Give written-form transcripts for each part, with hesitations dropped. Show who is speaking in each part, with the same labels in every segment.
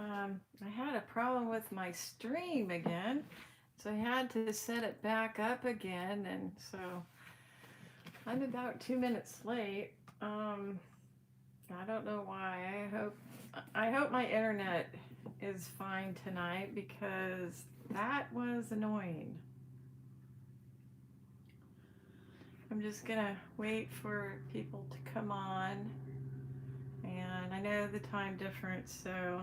Speaker 1: I had a problem with my stream again, so I had to set it back up again, and so I'm about 2 minutes late. I don't know why. I hope my internet is fine tonight because that was annoying. I'm just gonna wait for people to come on, and I know the time difference, so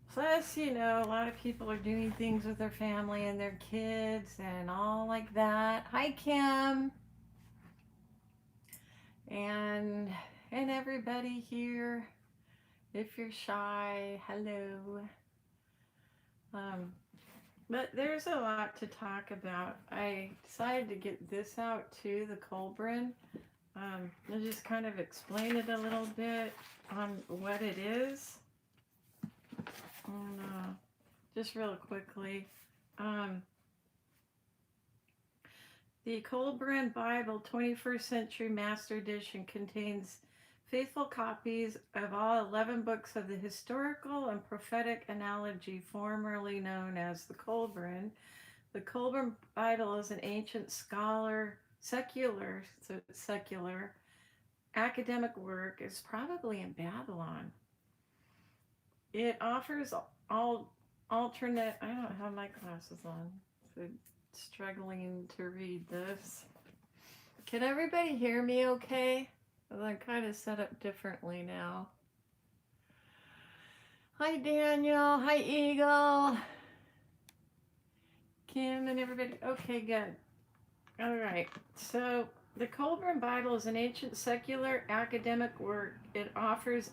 Speaker 1: plus, a lot of people are doing things with their family and their kids and all like that. Hi, Kim, and everybody here. If you're shy, hello. Um, but there's a lot to talk about. I decided to get this out too, the Colburn. I'll just kind of explain it a little bit on what it is. And, just real quickly. Um, The Colburn Bible 21st Century Master Edition contains faithful copies of all 11 books of the historical and prophetic analogy formerly known as the Colburn. The Colburn Bible is an ancient secular academic work. Is probably in Babylon. It offers all alternate. I don't have my glasses on, so struggling to read this. Can everybody hear me okay? I'm kind of set up differently now. Hi, Daniel. Hi, Eagle. Kim and everybody. Okay, good. All right. So, the Colburn Bible is an ancient secular academic work. It offers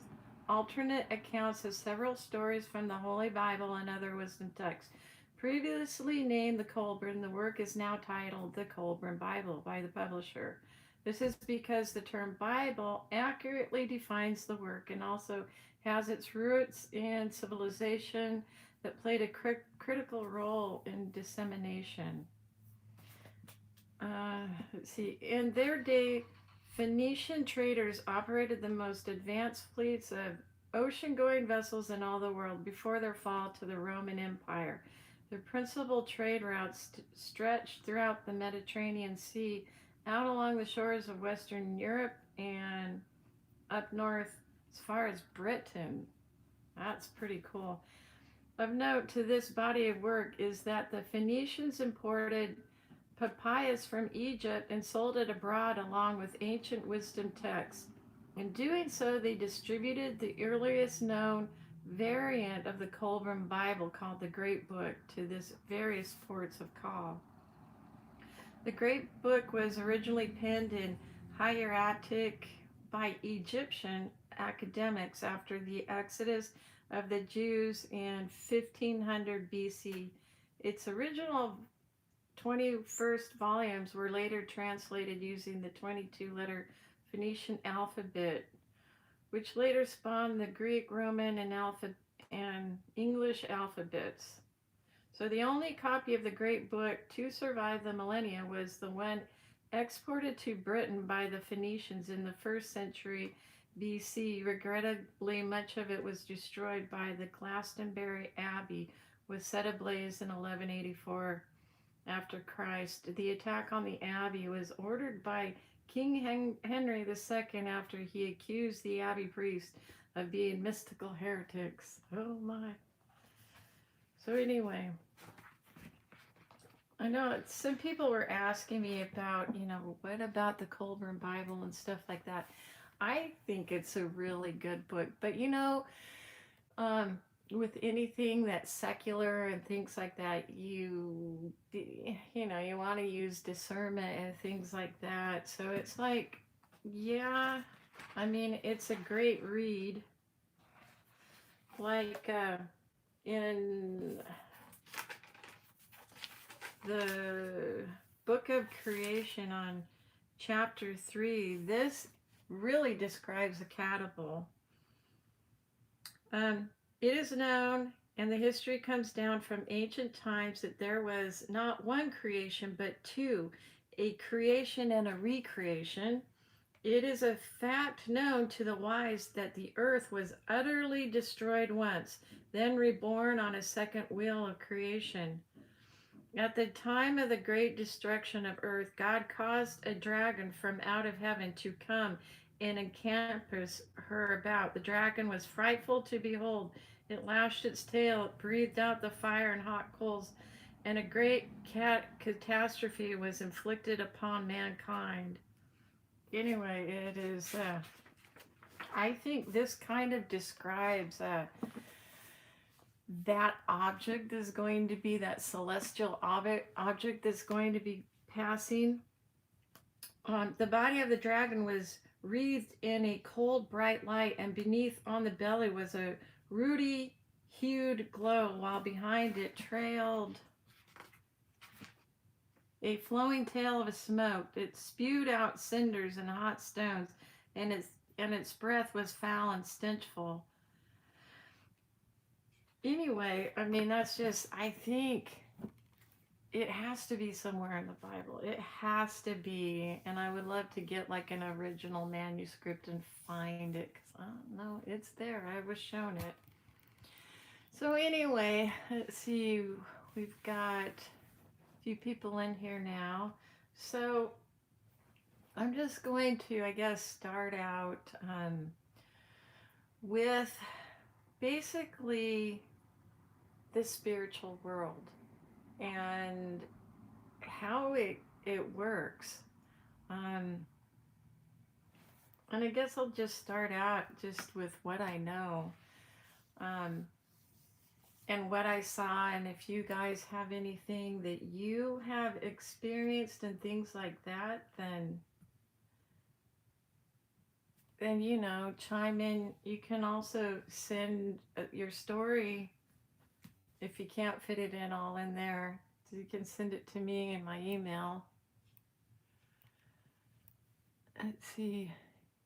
Speaker 1: alternate accounts of several stories from the Holy Bible and other wisdom texts. Previously named the Colburn, the work is now titled The Colburn Bible by the publisher. This is because the term Bible accurately defines the work and also has its roots in civilization that played a critical role in dissemination. Let's see. In their day, Phoenician traders operated the most advanced fleets of ocean-going vessels in all the world before their fall to the Roman Empire. Their principal trade routes stretched throughout the Mediterranean Sea, out along the shores of Western Europe and up north as far as Britain. That's pretty cool. Of note to this body of work is that the Phoenicians imported papyrus from Egypt and sold it abroad along with ancient wisdom texts. In doing so, they distributed the earliest known variant of the Colburn Bible called the Great Book to this various ports of call. The Great Book was originally penned in hieratic by Egyptian academics after the exodus of the Jews in 1500 BC. Its original 21st volumes were later translated using the 22-letter Phoenician alphabet, which later spawned the Greek, Roman, and English alphabets. So the only copy of the Great Book to survive the millennia was the one exported to Britain by the Phoenicians in the 1st century BC. Regrettably, much of it was destroyed by the Glastonbury Abbey, was set ablaze in 1184 after Christ. The attack on the abbey was ordered by King Henry II after he accused the abbey priests of being mystical heretics. Oh my. So anyway, I know some people were asking me about, what about the Colburn Bible and stuff like that. I think it's a really good book, but with anything that's secular and things like that, you want to use discernment and things like that. So it's like, yeah, I mean, it's a great read. Like in the book of creation on chapter 3, this really describes a catapult. It is known, and the history comes down from ancient times, that there was not one creation, but two, a creation and a recreation. It is a fact known to the wise that the earth was utterly destroyed once, then reborn on a second wheel of creation. At the time of the great destruction of earth, God caused a dragon from out of heaven to come and encompass her about. The dragon was frightful to behold. It lashed its tail, it breathed out the fire and hot coals, and a great catastrophe was inflicted upon mankind. Anyway, it is, I think this kind of describes that object is going to be that celestial object that's going to be passing. The body of the dragon was wreathed in a cold, bright light, and beneath on the belly was a ruddy hued glow, while behind it trailed a flowing tail of smoke. It spewed out cinders and hot stones, and its breath was foul and stenchful. Anyway, I mean, that's just, I think it has to be somewhere in the Bible. It has to be. And I would love to get like an original manuscript and find it, because I don't know, it's there. I was shown it. So, anyway, let's see. We've got a few people in here now. So, I'm just going to, I guess, start out with basically the spiritual world and how it works. And I guess I'll just start out just with what I know, and what I saw. And if you guys have anything that you have experienced and things like that, then chime in. You can also send your story. If you can't fit it in all in there, you can send it to me in my email. Let's see.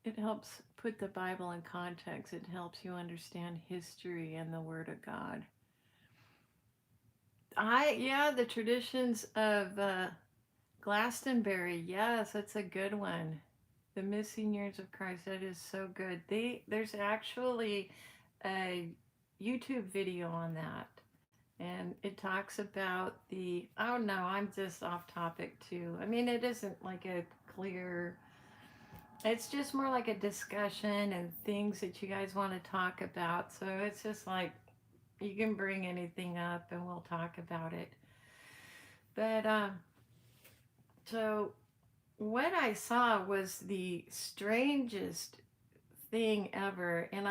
Speaker 1: It helps put the Bible in context. It helps you understand history and the Word of God. The traditions of Glastonbury. Yes, that's a good one. The Missing Years of Christ. That is so good. There's actually a YouTube video on that. And it talks about oh no, I'm just off topic too. I mean, it isn't like a clear, it's just more like a discussion and things that you guys want to talk about. So it's just like, you can bring anything up and we'll talk about it. But, so what I saw was the strangest thing ever. And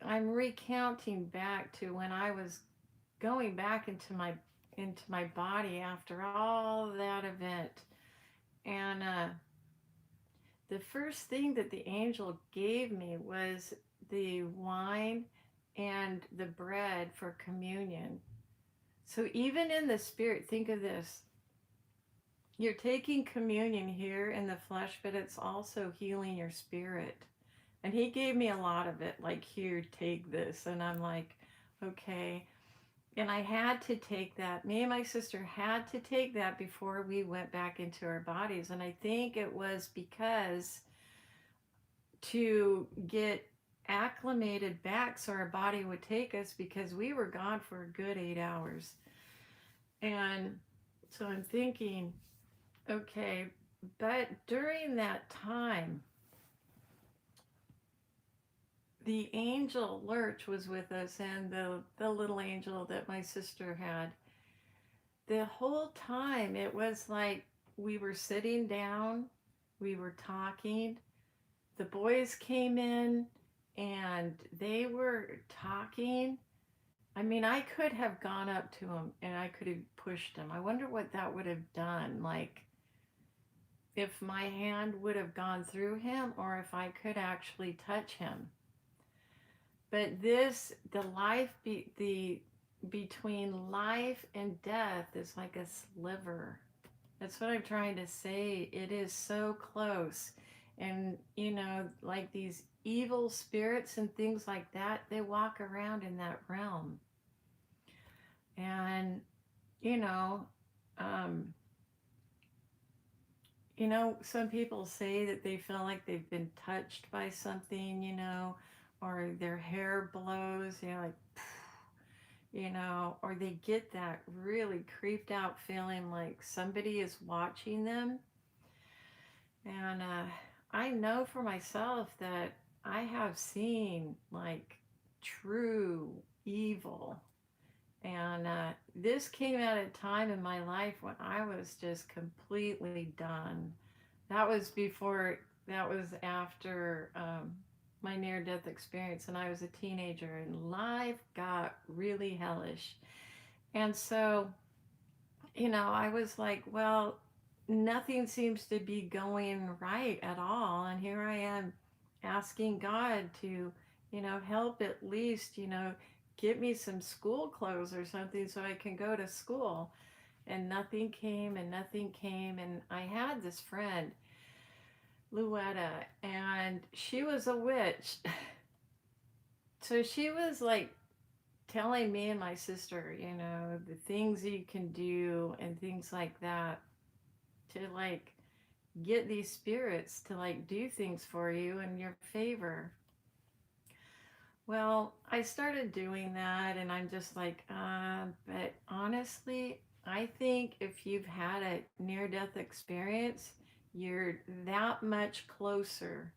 Speaker 1: I'm recounting back to when I was going back into my body after all that event. And the first thing that the angel gave me was the wine and the bread for communion. So even in the spirit, think of this. You're taking communion here in the flesh, but it's also healing your spirit. And he gave me a lot of it, like, here, take this. And I'm like, okay. And I had to take that. Me and my sister had to take that before we went back into our bodies. And I think it was because to get acclimated back so our body would take us, because we were gone for a good 8 hours. And so I'm thinking, okay, but during that time, the angel Lurch was with us, and the little angel that my sister had. The whole time it was like we were sitting down, we were talking. The boys came in and they were talking. I mean, I could have gone up to him and I could have pushed him. I wonder what that would have done. Like, if my hand would have gone through him or if I could actually touch him. But between life and death is like a sliver. That's what I'm trying to say. It is so close. And, like these evil spirits and things like that, they walk around in that realm. And, some people say that they feel like they've been touched by something, or their hair blows, like, or they get that really creeped out feeling like somebody is watching them. And I know for myself that I have seen like true evil. And this came at a time in my life when I was just completely done. That was before, that was after my near death experience, and I was a teenager, and life got really hellish. And so, I was like, well, nothing seems to be going right at all. And here I am asking God to, help at least, get me some school clothes or something so I can go to school. And nothing came and nothing came. And I had this friend, Luetta, and she was a witch. So she was like telling me and my sister, the things you can do and things like that to like get these spirits to like do things for you in your favor. Well, I started doing that, and I'm just like, but honestly, I think if you've had a near death experience, you're that much closer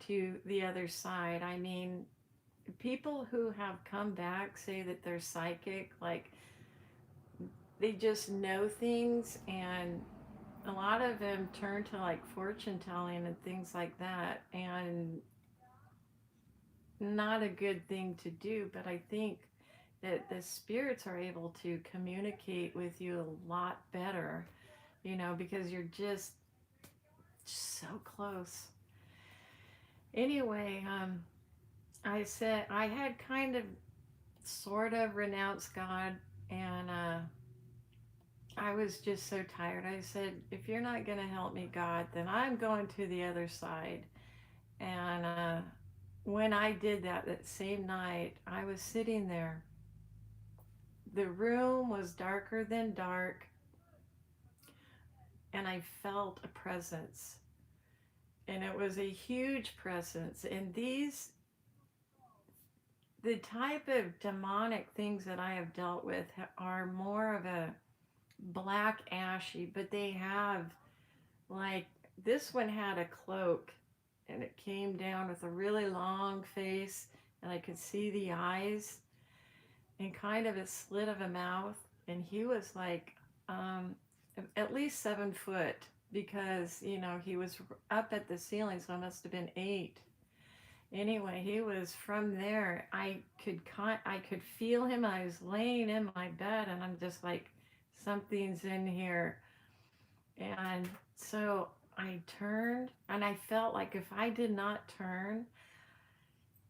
Speaker 1: to the other side. I mean, people who have come back say that they're psychic, like they just know things, and a lot of them turn to like fortune telling and things like that, and not a good thing to do. But I think that the spirits are able to communicate with you a lot better, because you're just so close. Anyway, I said I had kind of sort of renounced God, and I was just so tired. I said, if you're not going to help me, God, then I'm going to the other side. And when I did that, that same night, I was sitting there. The room was darker than dark, and I felt a presence. And it was a huge presence. And the type of demonic things that I have dealt with are more of a black ashy, but they have like, this one had a cloak, and it came down with a really long face, and I could see the eyes and kind of a slit of a mouth. And he was like um, at least 7 foot, because he was up at the ceiling, so it must have been 8. Anyway, he was from there. I could feel him. I was laying in my bed, and I'm just like, something's in here. And so I turned, and I felt like if I did not turn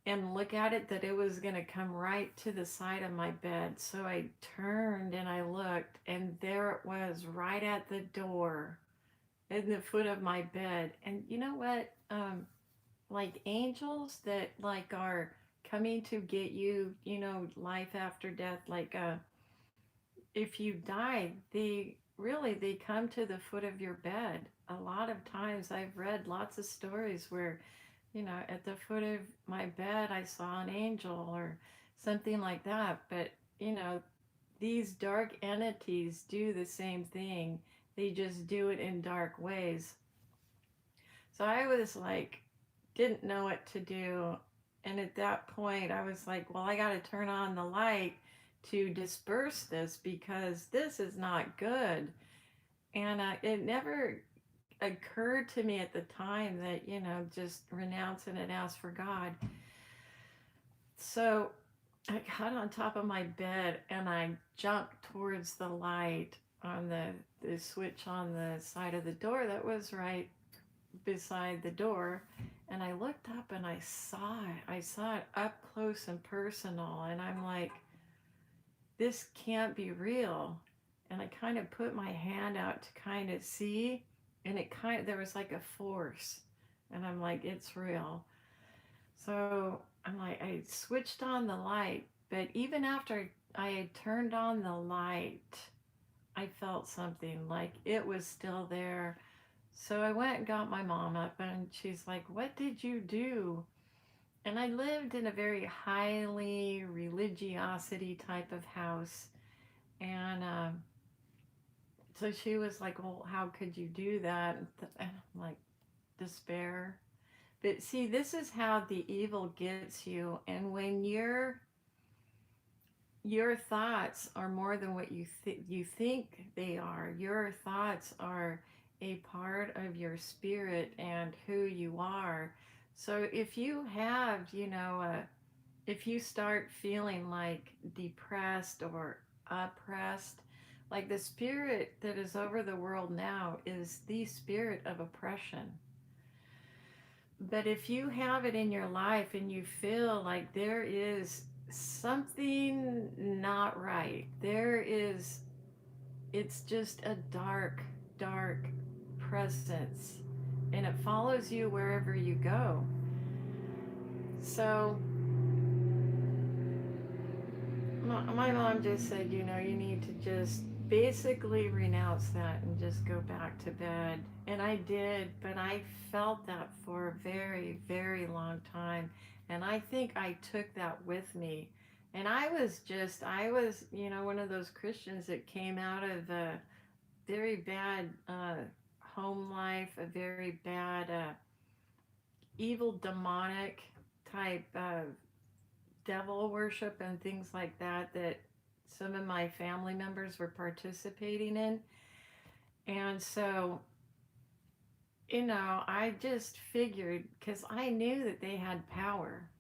Speaker 1: and look at it, that it was going to come right to the side of my bed. So I turned and I looked, and there it was, right at the door in the foot of my bed. And you know what? Like angels that like are coming to get you, life after death. Like if you die, they come to the foot of your bed. A lot of times I've read lots of stories where, at the foot of my bed I saw an angel or something like that. But, these dark entities do the same thing. They just do it in dark ways. So I was like, didn't know what to do. And at that point, I was like, well, I got to turn on the light to disperse this, because this is not good. And it never occurred to me at the time that, just renounce it and ask for God. So I got on top of my bed, and I jumped towards the light on the switch on the side of the door that was right beside the door. And I looked up, and I saw it. I saw it up close and personal. And I'm like, this can't be real. And I kind of put my hand out to kind of see, and there was like a force. And I'm like, it's real. So I'm like, I switched on the light, but even after I had turned on the light, I felt something like it was still there. So I went and got my mom up, and she's like, "What did you do?" And I lived in a very highly religiosity type of house. And so she was like, "Well, how could you do that?" And I'm like, despair. But see, this is how the evil gets you. And when your thoughts are more than what you think they are, your thoughts are a part of your spirit and who you are. So if you have, if you start feeling like depressed or oppressed, like the spirit that is over the world now is the spirit of oppression. But if you have it in your life and you feel like there is something not right, it's just a dark, dark presence, and it follows you wherever you go. So my mom just said, you need to just basically renounce that and just go back to bed. And I did, but I felt that for a very, very long time. And I think I took that with me. And I was, one of those Christians that came out of a very bad home life, a very bad, evil, demonic type devil worship and things like that some of my family members were participating in. And so, I just figured because I knew that they had power.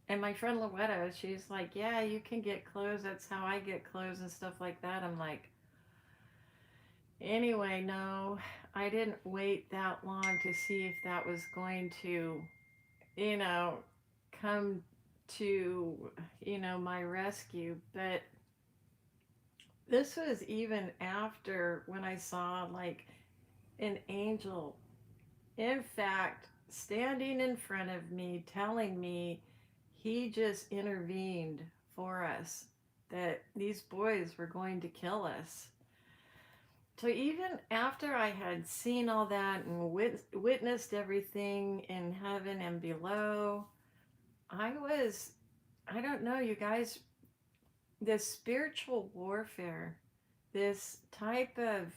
Speaker 1: And my friend Loretta, she's like, "Yeah, you can get clothes. That's how I get clothes and stuff like that." I'm like, anyway, no, I didn't wait that long to see if that was going to, you know, come to, my rescue. But this was even after when I saw like an angel, in fact, standing in front of me, telling me he just intervened for us, that these boys were going to kill us. So even after I had seen all that and witnessed everything in heaven and below, I don't know, you guys, this spiritual warfare, this type of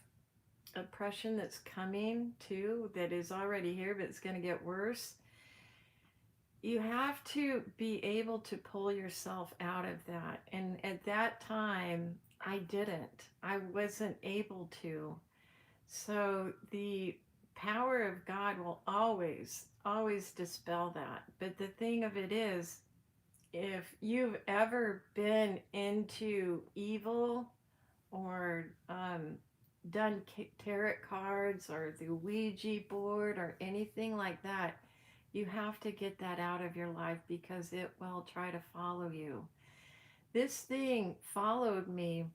Speaker 1: oppression that's coming too, that is already here, but it's going to get worse. You have to be able to pull yourself out of that. And at that time, I didn't. I wasn't able to. So the power of God will always, always dispel that. But the thing of it is, if you've ever been into evil or done tarot cards or the Ouija board or anything like that, you have to get that out of your life because it will try to follow you. This thing followed me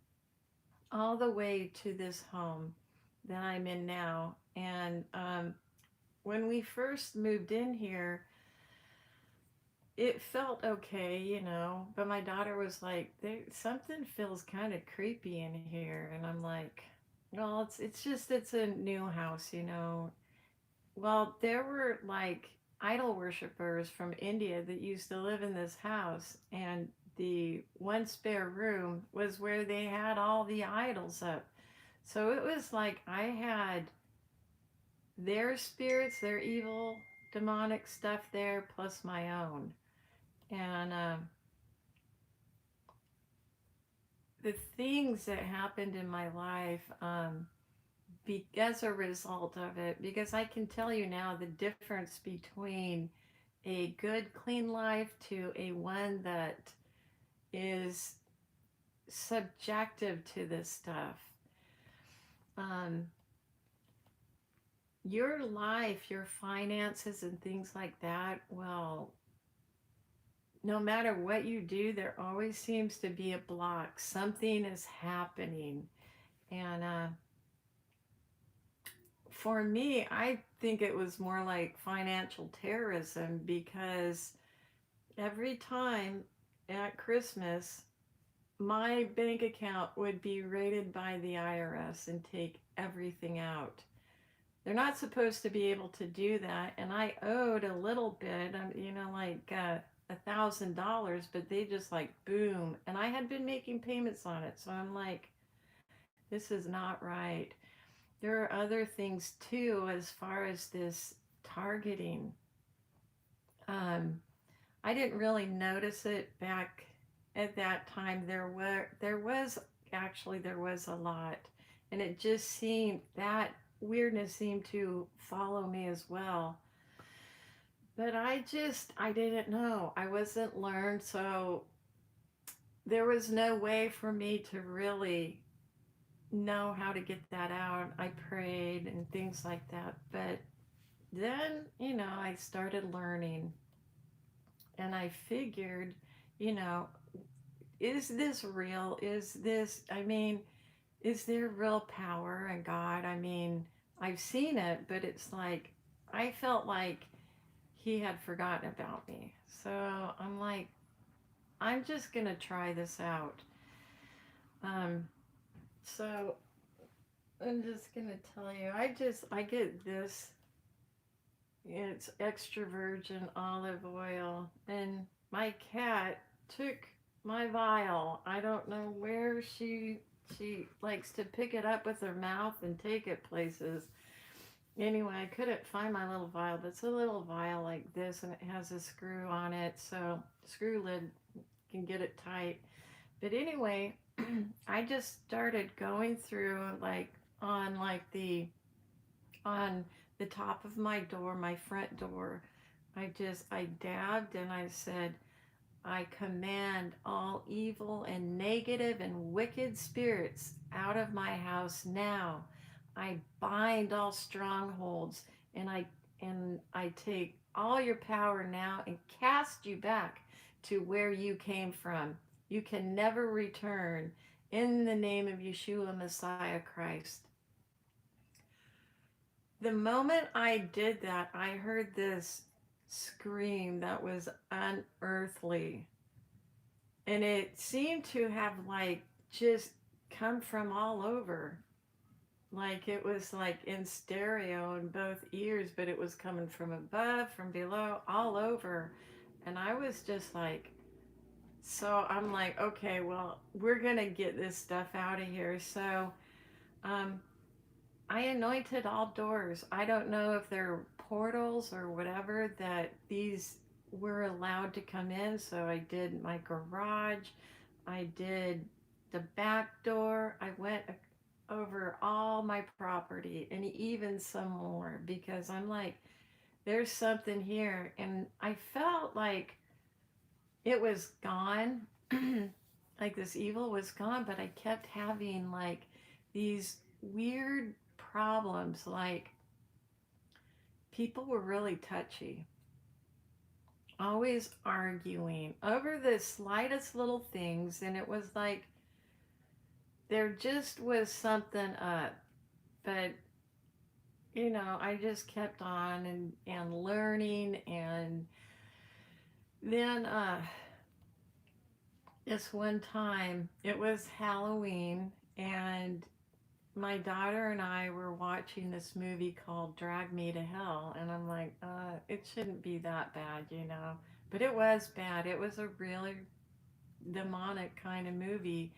Speaker 1: all the way to this home that I'm in now. And when we first moved in here, it felt okay, but my daughter was like, something feels kind of creepy in here. And I'm like, well, it's a new house. Well, there were like idol worshippers from India that used to live in this house, and the one spare room was where they had all the idols up. So it was like I had their spirits, their evil, demonic stuff there, plus my own. And the things that happened in my life, as a result of it, because I can tell you now the difference between a good, clean life to a one that is subjective to this stuff. Um, your life, your finances, and things like that, well, no matter what you do, there always seems to be a block. Something is happening. And for me, I think it was more like financial terrorism because every time at Christmas, my bank account would be raided by the IRS and take everything out. They're not supposed to be able to do that. And I owed a little bit, like $1,000, but they just like boom. And I had been making payments on it. So I'm like, this is not right. There are other things too, as far as this targeting. Um, I didn't really notice it back at that time. There was a lot, and it just seemed that weirdness seemed to follow me as well. But I didn't know. I wasn't learned, so there was no way for me to really know how to get that out. I prayed and things like that. But then, I started learning, and I figured, you know, is this real? Is there real power in God? I've seen it, but it's like, I felt like he had forgotten about me. So I'm like, I'm just going to try this out. Um, so I'm just going to tell you, I get this. It's extra virgin olive oil. And my cat took my vial. I don't know where she likes to pick it up with her mouth and take it places. Anyway, I couldn't find my little vial, but it's a little vial like this, and it has a screw on it, so screw lid can get it tight. But anyway, I just started going through like on like on the top of my door, my front door. I dabbed and I said, I command all evil and negative and wicked spirits out of my house now. I bind all strongholds, and I take all your power now and cast you back to where you came from. You can never return, in the name of Yeshua Messiah Christ. The moment I did that, I heard this scream that was unearthly. And it seemed to have like just come from all over. Like it was like in stereo in both ears, but it was coming from above, from below, all over. And I was just like, so I'm like, okay, well, we're going to get this stuff out of here. So um, I anointed all doors. I don't know if they're portals or whatever that these were allowed to come in. So I did my garage, I did the back door, I went over all my property and even some more, because I'm like, there's something here. And I felt like it was gone. Like this evil was gone, but I kept having like these weird problems. Like people were really touchy, always arguing over the slightest little things. And it was like there just was something up. But I just kept on and learning. And then this one time, it was Halloween, and my daughter and I were watching this movie called Drag Me to Hell, and I'm like, it shouldn't be that bad. But it was bad. It was a really demonic kind of movie.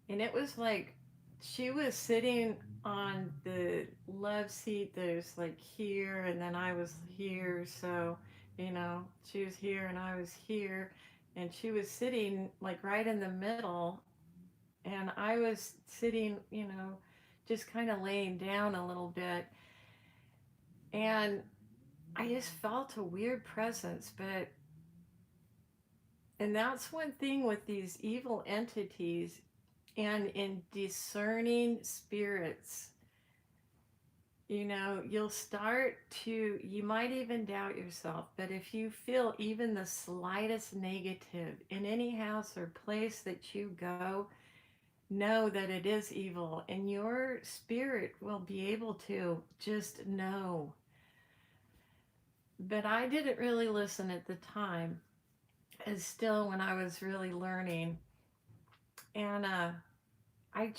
Speaker 1: And it was like she was sitting on the love seat there's like here, and then I was here. So, she was here and I was here, and she was sitting like right in the middle, and I was sitting, just kind of laying down a little bit. And I just felt a weird presence. And that's one thing with these evil entities and in discerning spirits. You might even doubt yourself, but if you feel even the slightest negative in any house or place that you go, know that it is evil, and your spirit will be able to just know. But I didn't really listen at the time, as still when I was really learning. And I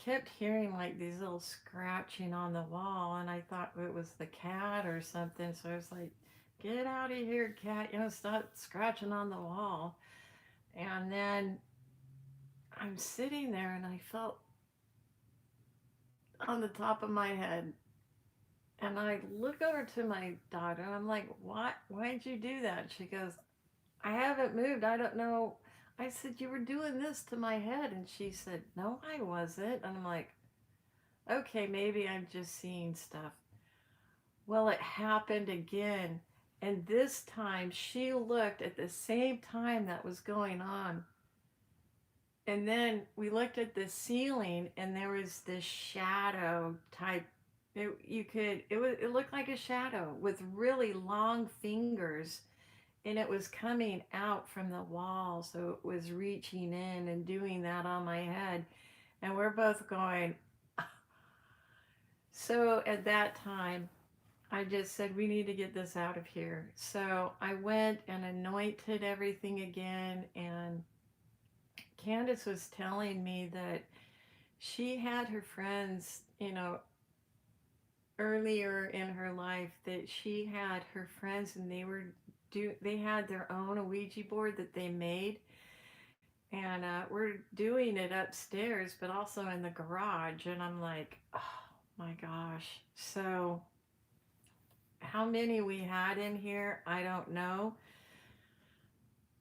Speaker 1: kept hearing like these little scratching on the wall, and I thought it was the cat or something. So I was like, "Get out of here, cat! You know, stop scratching on the wall." And then I'm sitting there, and I felt on the top of my head, and I look over to my daughter, and I'm like, "What? Why'd you do that?" She goes, "I haven't moved. I don't know." I said, "You were doing this to my head," and she said, "No, I wasn't." And I'm like, "Okay, maybe I'm just seeing stuff." Well, it happened again. And this time she looked at the same time that was going on. And then we looked at the ceiling and there was this shadow type. It looked like a shadow with really long fingers, and it was coming out from the wall. So it was reaching in and doing that on my head. And we're both going. So at that time, I just said, we need to get this out of here. So I went and anointed everything again. And Candace was telling me that she had her friends, earlier in her life, that she had her friends and they had their own Ouija board that they made. And we're doing it upstairs, but also in the garage. And I'm like, oh my gosh. So how many we had in here, I don't know.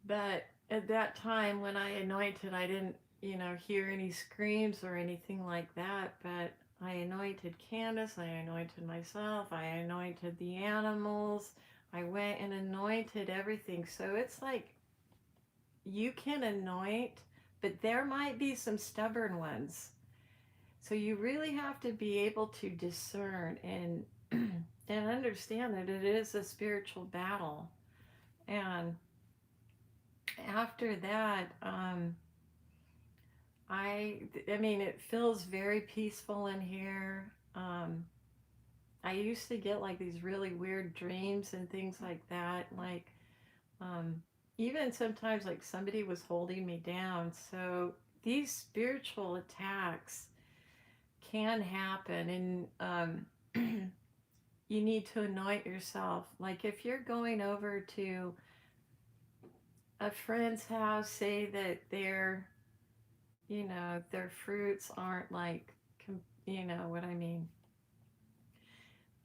Speaker 1: But at that time when I anointed, I didn't, hear any screams or anything like that. But I anointed Candace, I anointed myself, I anointed the animals. I went and anointed everything. So it's like you can anoint, but there might be some stubborn ones. So you really have to be able to discern and and understand that it is a spiritual battle. And after that, I mean, it feels very peaceful in here. I used to get like these really weird dreams and things like that. Like, um, even sometimes like somebody was holding me down. So these spiritual attacks can happen, and you need to anoint yourself. Like if you're going over to a friend's house, say that their fruits aren't like, you know what I mean.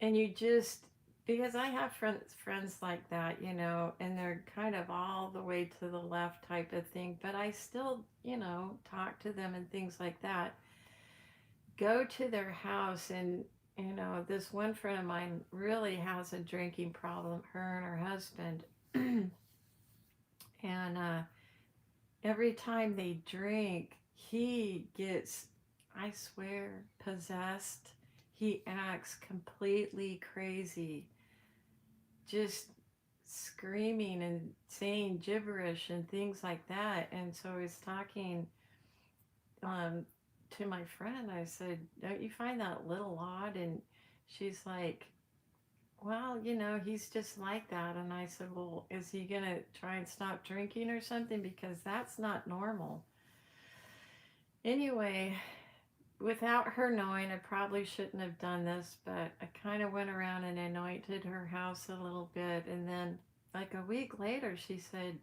Speaker 1: And you just, because I have friends like that, and they're kind of all the way to the left type of thing, but I still, talk to them and things like that. Go to their house, and this one friend of mine really has a drinking problem, her and her husband. And every time they drink, he gets, I swear, possessed. He acts completely crazy, just screaming and saying gibberish and things like that. And so I was talking um, to my friend. I said, "Don't you find that a little odd?" And she's like, "Well, he's just like that." And I said, "Well, is he going to try and stop drinking or something? Because that's not normal." Anyway, without her knowing, I probably shouldn't have done this, but I kind of went around and anointed her house a little bit. And then, like a week later, she said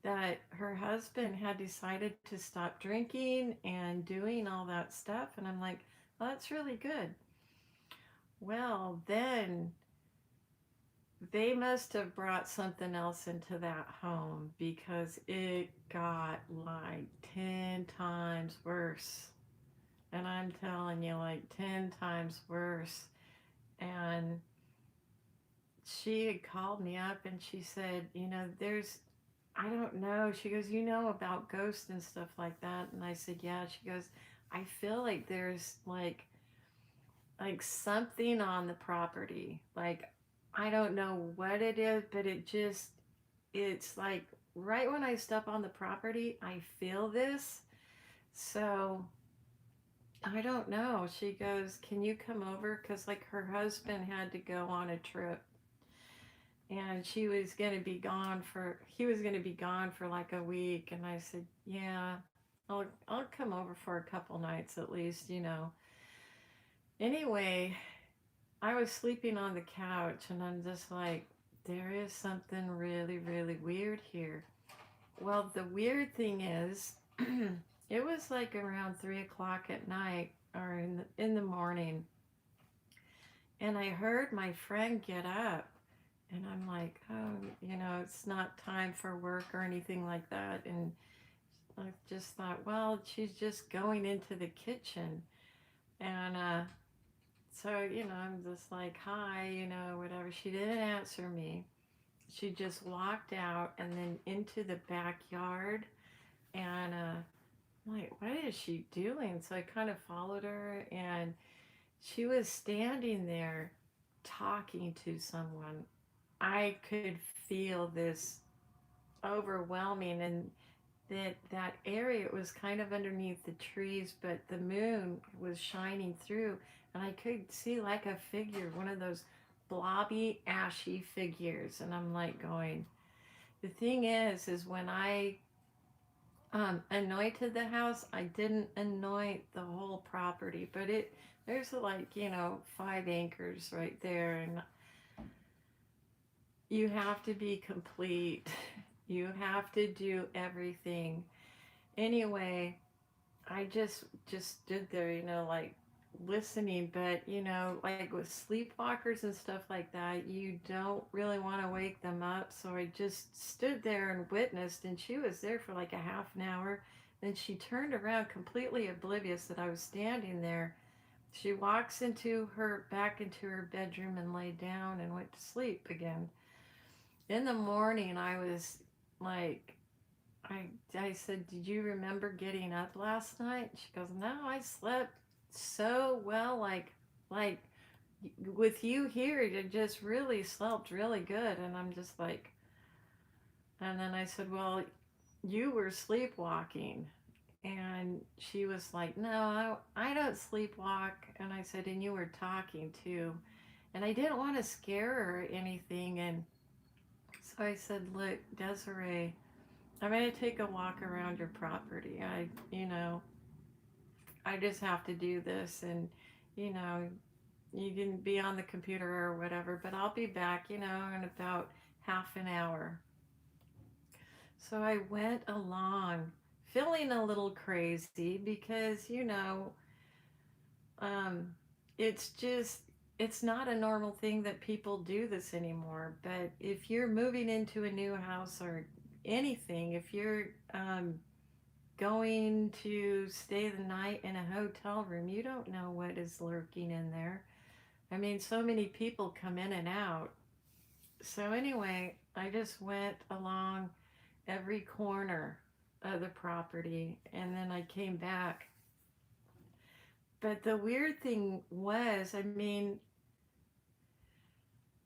Speaker 1: that her husband had decided to stop drinking and doing all that stuff. And I'm like, well, that's really good. Well, then they must have brought something else into that home, because it got like 10 times worse. And I'm telling you, like 10 times worse. And she had called me up and she said, I don't know. She goes, "You know about ghosts and stuff like that?" And I said, "Yeah." She goes, "I feel like there's like something on the property. Like, I don't know what it is, but it's like right when I step on the property, I feel this." So I don't know. She goes, "Can you come over?" Because like her husband had to go on a trip, and he was going to be gone for like a week. And I said, "Yeah, I'll come over for a couple nights at least, you know. Anyway, I was sleeping on the couch and I'm just like, there is something really, really weird here. Well, the weird thing is, it was like around 3 o'clock at night or in the morning, and I heard my friend get up, and I'm like, oh, you know, it's not time for work or anything like that. And I just thought, well, she's just going into the kitchen. And so, you know, I'm just like, hi, you know, whatever. She didn't answer me. She just walked out and then into the backyard. And I'm like, what is she doing? So I kind of followed her, and she was standing there talking to someone. I could feel this overwhelming, and that area was kind of underneath the trees, but the moon was shining through, and I could see like a figure, one of those blobby, ashy figures. And I'm like going, the thing is when I anointed the house, I didn't anoint the whole property, but there's like, you know, 5 acres right there, and you have to be complete. You have to do everything. Anyway, I just stood there, you know, like listening, but you know, like with sleepwalkers and stuff like that, you don't really want to wake them up. So I just stood there and witnessed, and she was there for like a half an hour. Then she turned around completely oblivious that I was standing there. She walks into her back into her bedroom and laid down and went to sleep again. In the morning, I was like, I said, did you remember getting up last night? She goes, no, I slept so well, like with you here, you just really slept really good. And I'm just like, and then I said, well, you were sleepwalking. And she was like, no, I don't sleepwalk. And I said, and you were talking too. And I didn't want to scare her or anything. And so I said, look, Desiree, I'm going to take a walk around your property. You know, I just have to do this. And, you know, you can be on the computer or whatever, but I'll be back, you know, in about half an hour. So I went along feeling a little crazy because, you know, um, it's just, it's not a normal thing that people do this anymore. But if you're moving into a new house or anything, if you're going to stay the night in a hotel room, you don't know what is lurking in there. I mean, so many people come in and out. So, anyway, I just went along every corner of the property, and then I came back. But the weird thing was, I mean,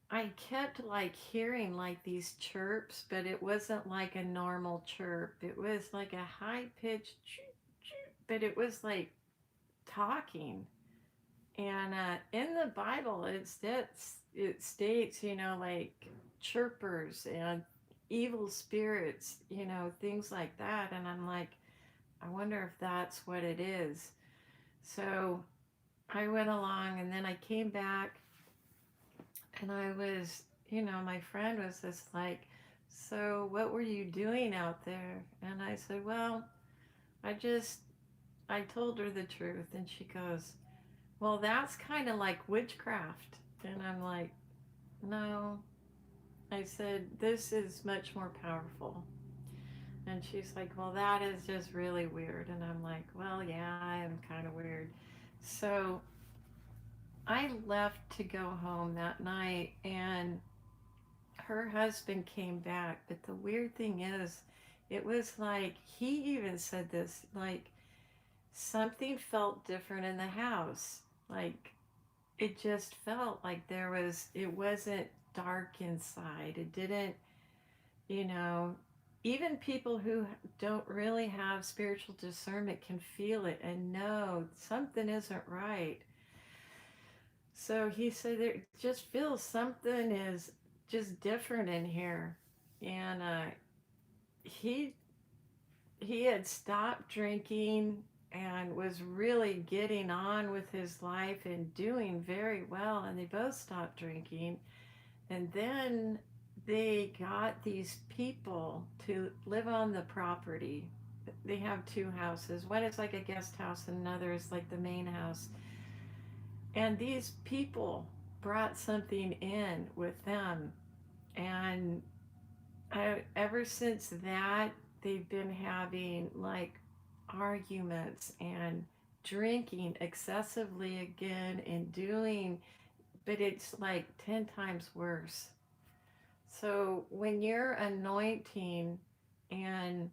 Speaker 1: I kept like hearing like these chirps, but it wasn't like a normal chirp. It was like a high pitched chirp, chirp, but it was like talking. And in the Bible, it states, you know, like chirpers and evil spirits, you know, things like that. And I'm like, I wonder if that's what it is. So I went along, and then I came back, and I was, you know, my friend was just like, so what were you doing out there? And I said, well, I just, I told her the truth. And she goes, well, that's kind of like witchcraft. And I'm like, no. I said, this is much more powerful. And she's like, well, that is just really weird. And I'm like, well, yeah, I am kind of weird. So I left to go home that night, and her husband came back. But the weird thing is, it was like, he even said this, like, something felt different in the house. Like, it just felt like it wasn't dark inside. It didn't, you know, even people who don't really have spiritual discernment can feel it and know something isn't right. So he said, it just feels something is just different in here. And he he had stopped drinking and was really getting on with his life and doing very well, and they both stopped drinking. And then they got these people to live on the property. They have two houses. One is like a guest house, and another is like the main house. And these people brought something in with them. And ever since that, they've been having like arguments and drinking excessively again and doing, but it's like 10 times worse. So when you're anointing and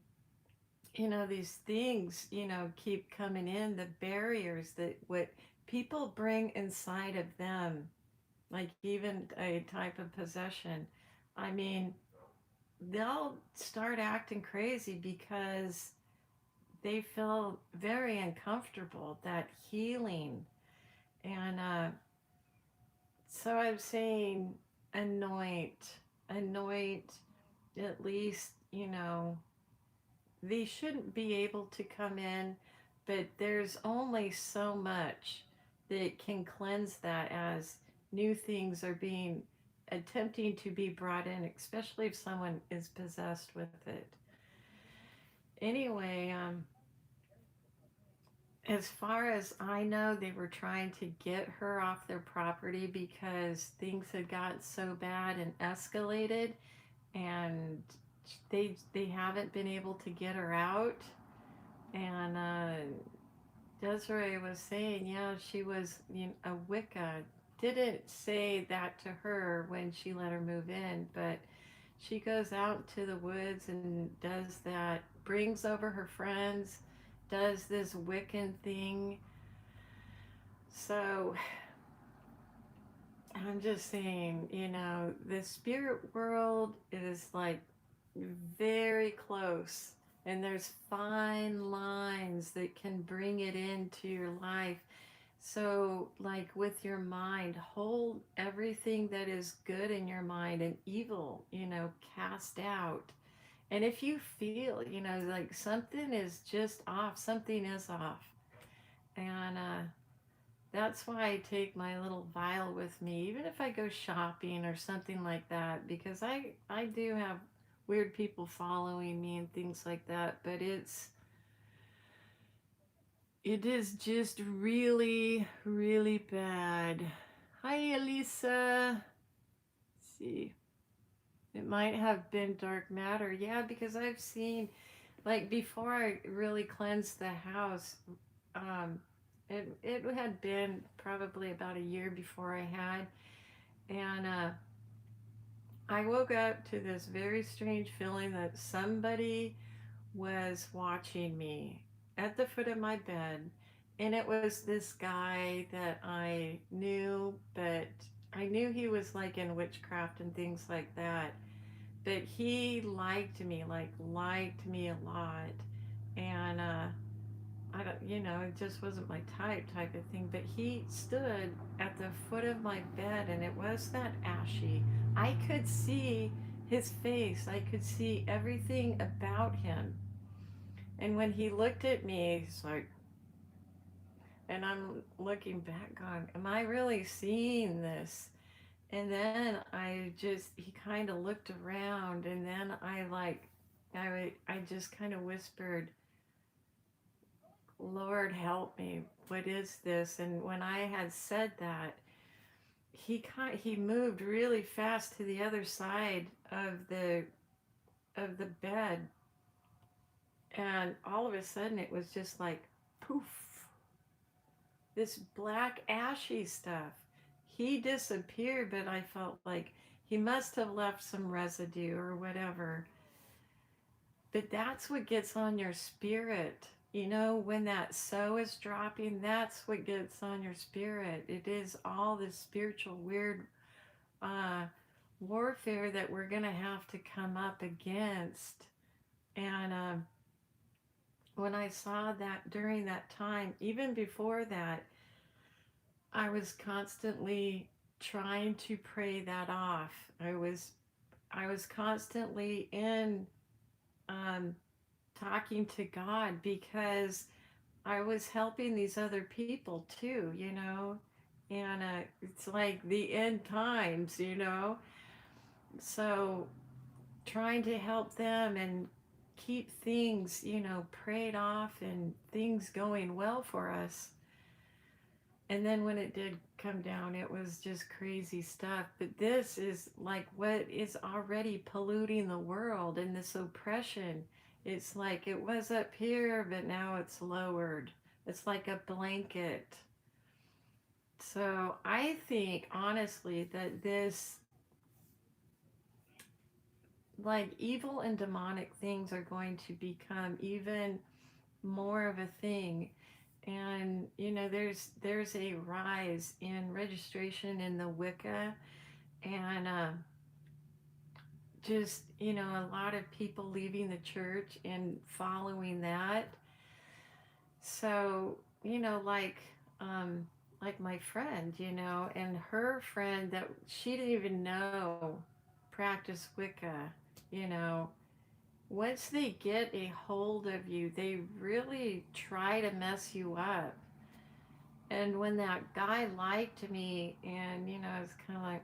Speaker 1: these things keep coming in, the barriers that what people bring inside of them, like even a type of possession, I mean, they'll start acting crazy because they feel very uncomfortable, that healing. And so I'm saying anoint, anoint at least, they shouldn't be able to come in, but there's only so much that can cleanse that as new things are being attempting to be brought in, especially if someone is possessed with it. Anyway, as far as I know, they were trying to get her off their property because things had gotten so bad and escalated, and they haven't been able to get her out. And Desiree was saying, yeah, she was a Wicca. Didn't say that to her when she let her move in, but she goes out to the woods and does that, brings over her friends, does this Wiccan thing. So I'm just saying, the spirit world is like very close, and there's fine lines that can bring it into your life. So, like with your mind, hold everything that is good in your mind and evil, cast out. And if you feel, like something is just off, something is off. And that's why I take my little vial with me, even if I go shopping or something like that, because I do have weird people following me and things like that, but it is just really, really bad. Hi, Elisa. Let's see. It might have been dark matter. Yeah, because I've seen, like, before I really cleansed the house, um, it had been probably about a year before I had. And I woke up to this very strange feeling that somebody was watching me at the foot of my bed. And it was this guy that I knew, but I knew he was like in witchcraft and things like that. But he liked me a lot. And I don't, it just wasn't my type of thing. But he stood at the foot of my bed, and it was that ashy. I could see his face, I could see everything about him. And when he looked at me, he's like, and I'm looking back on, am I really seeing this? And then he kind of looked around, and then I just kind of whispered, Lord, help me. What is this? And when I had said that, he moved really fast to the other side of the bed, and all of a sudden it was just like poof, this black ashy stuff. He disappeared, but I felt like he must have left some residue or whatever. But that's what gets on your spirit. When that soul is dropping, that's what gets on your spirit. It is all this spiritual weird uh, warfare that we're going to have to come up against. And when I saw that during that time, even before that, I was constantly trying to pray that off. I was constantly in um, talking to God, because I was helping these other people too, you know, and it's like the end times, you know. So trying to help them and keep things, you know, prayed off and things going well for us. And then when it did come down, it was just crazy stuff. But this is like what is already polluting the world, and this oppression. It's like it was up here, but now it's lowered. It's like a blanket. So I think honestly that this, like, evil and demonic things are going to become even more of a thing. And you know, there's a rise in registration in the Wicca, and just, you know, a lot of people leaving the church and following that. So, you know, like my friend, you know, and her friend that she didn't even know practice Wicca, you know, once they get a hold of you, they really try to mess you up. And when that guy liked me, and you know, it's kind of like,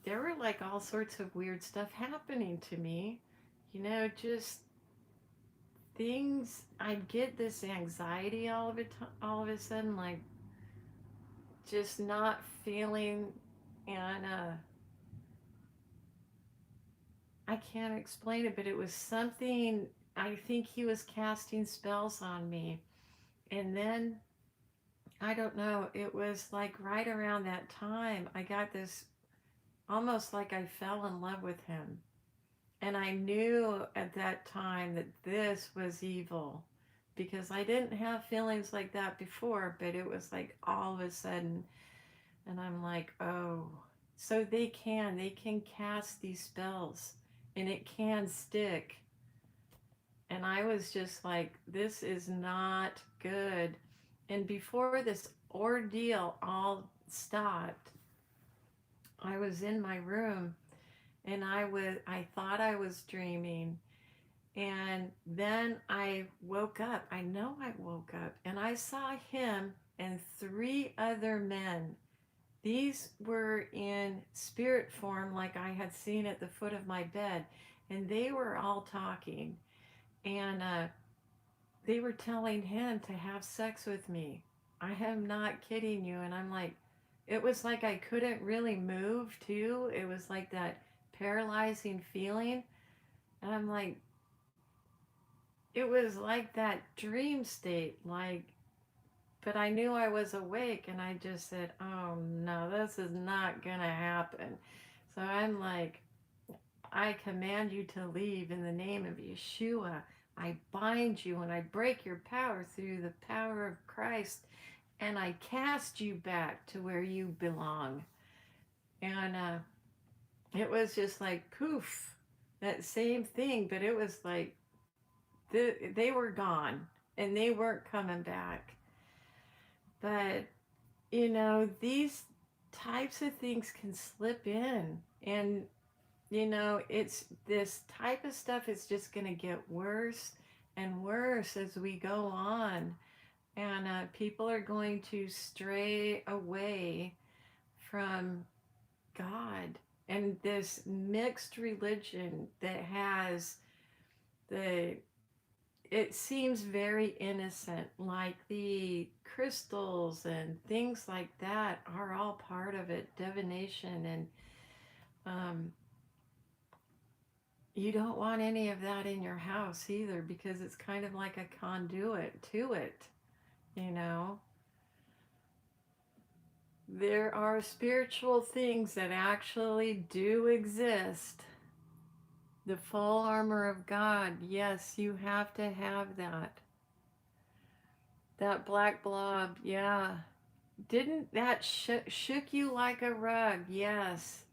Speaker 1: there were like all sorts of weird stuff happening to me. You know, just things. I'd get this anxiety all of a sudden, like just not feeling, and I can't explain it, but it was something. I think he was casting spells on me, and then I don't know. It was like right around that time, I got this, almost like I fell in love with him. And I knew at that time that this was evil, because I didn't have feelings like that before, but it was like all of a sudden. And I'm like, oh, so they can cast these spells, and it can stick. And I was just like, this is not good. And before this ordeal all stopped, I was in my room, and I thought I was dreaming. And then I woke up. I know I woke up, and I saw him and three other men. These were in spirit form, like I had seen at the foot of my bed, and they were all talking. And they were telling him to have sex with me. I am not kidding you. And I'm like, it was like I couldn't really move too. It was like that paralyzing feeling. And I'm like, it was like that dream state, like, but I knew I was awake, and I just said, oh no, this is not gonna happen. So I'm like, I command you to leave in the name of Yeshua. I bind you and I break your power through the power of Christ, and I cast you back to where you belong. And it was just like poof, that same thing, but it was like they were gone, and they weren't coming back. But you know, these types of things can slip in, and you know, it's this type of stuff is just going to get worse and worse as we go on. And people are going to stray away from God. And this mixed religion that has the, it seems very innocent, like the crystals and things like that are all part of it, divination. And um, you don't want any of that in your house either, because it's kind of like a conduit to it, you know. There are spiritual things that actually do exist. The full armor of God, yes, you have to have that. That black blob, yeah. Didn't that shook you like a rug? Yes.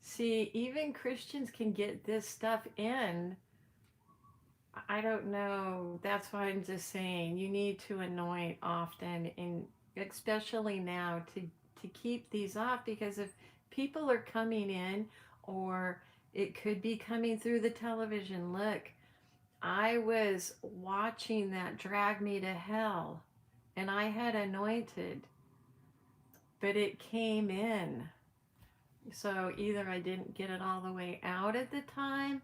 Speaker 1: See, even Christians can get this stuff in. I don't know. That's why I'm just saying you need to anoint often, and especially now to keep these off, because if people are coming in, or it could be coming through the television. Look, I was watching that drag me to hell, and I had anointed, but it came in. So either I didn't get it all the way out at the time,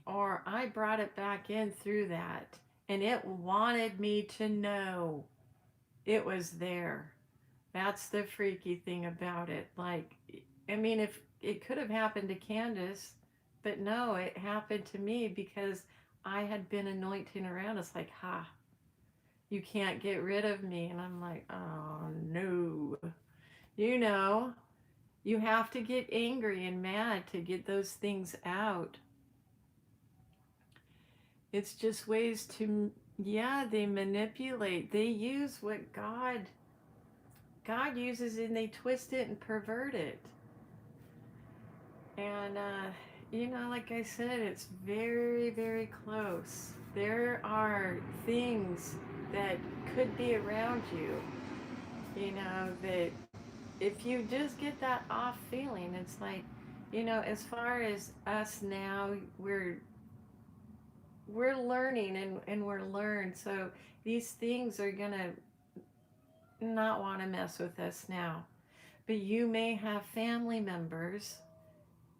Speaker 1: or I brought it back in through that. And it wanted me to know it was there. That's the freaky thing about it. Like, I mean, if it could have happened to Candace, but no, it happened to me because I had been anointing around. It's like, ha, you can't get rid of me. And I'm like, oh no. You know, you have to get angry and mad to get those things out. It's just ways to, yeah, they manipulate. They use what God uses, and they twist it and pervert it. And, like I said, it's very, very close. There are things that could be around you, that if you just get that off feeling, it's like, as far as us now, we're learning, and we're learned. So these things are going to not want to mess with us now. But you may have family members,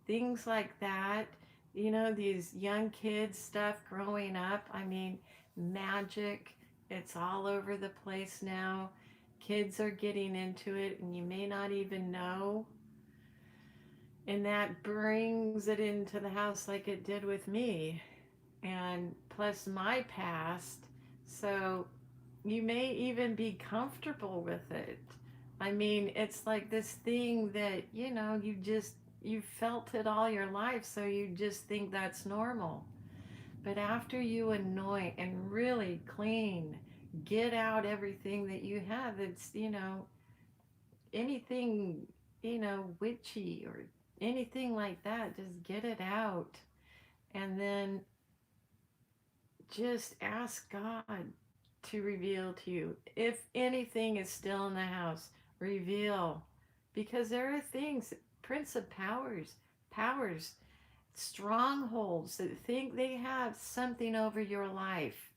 Speaker 1: things like that, these young kids stuff growing up. I mean, magic, it's all over the place now. Kids are getting into it, and you may not even know. And that brings it into the house like it did with me, and plus my past. So you may even be comfortable with it. I mean, it's like this thing that, you felt it all your life, so you just think that's normal. But after you anoint and really clean, get out everything that you have, it's, anything, witchy or anything like that, just get it out. And then just ask God to reveal to you. If anything is still in the house, reveal. Because there are things, Prince of powers, strongholds that think they have something over your life,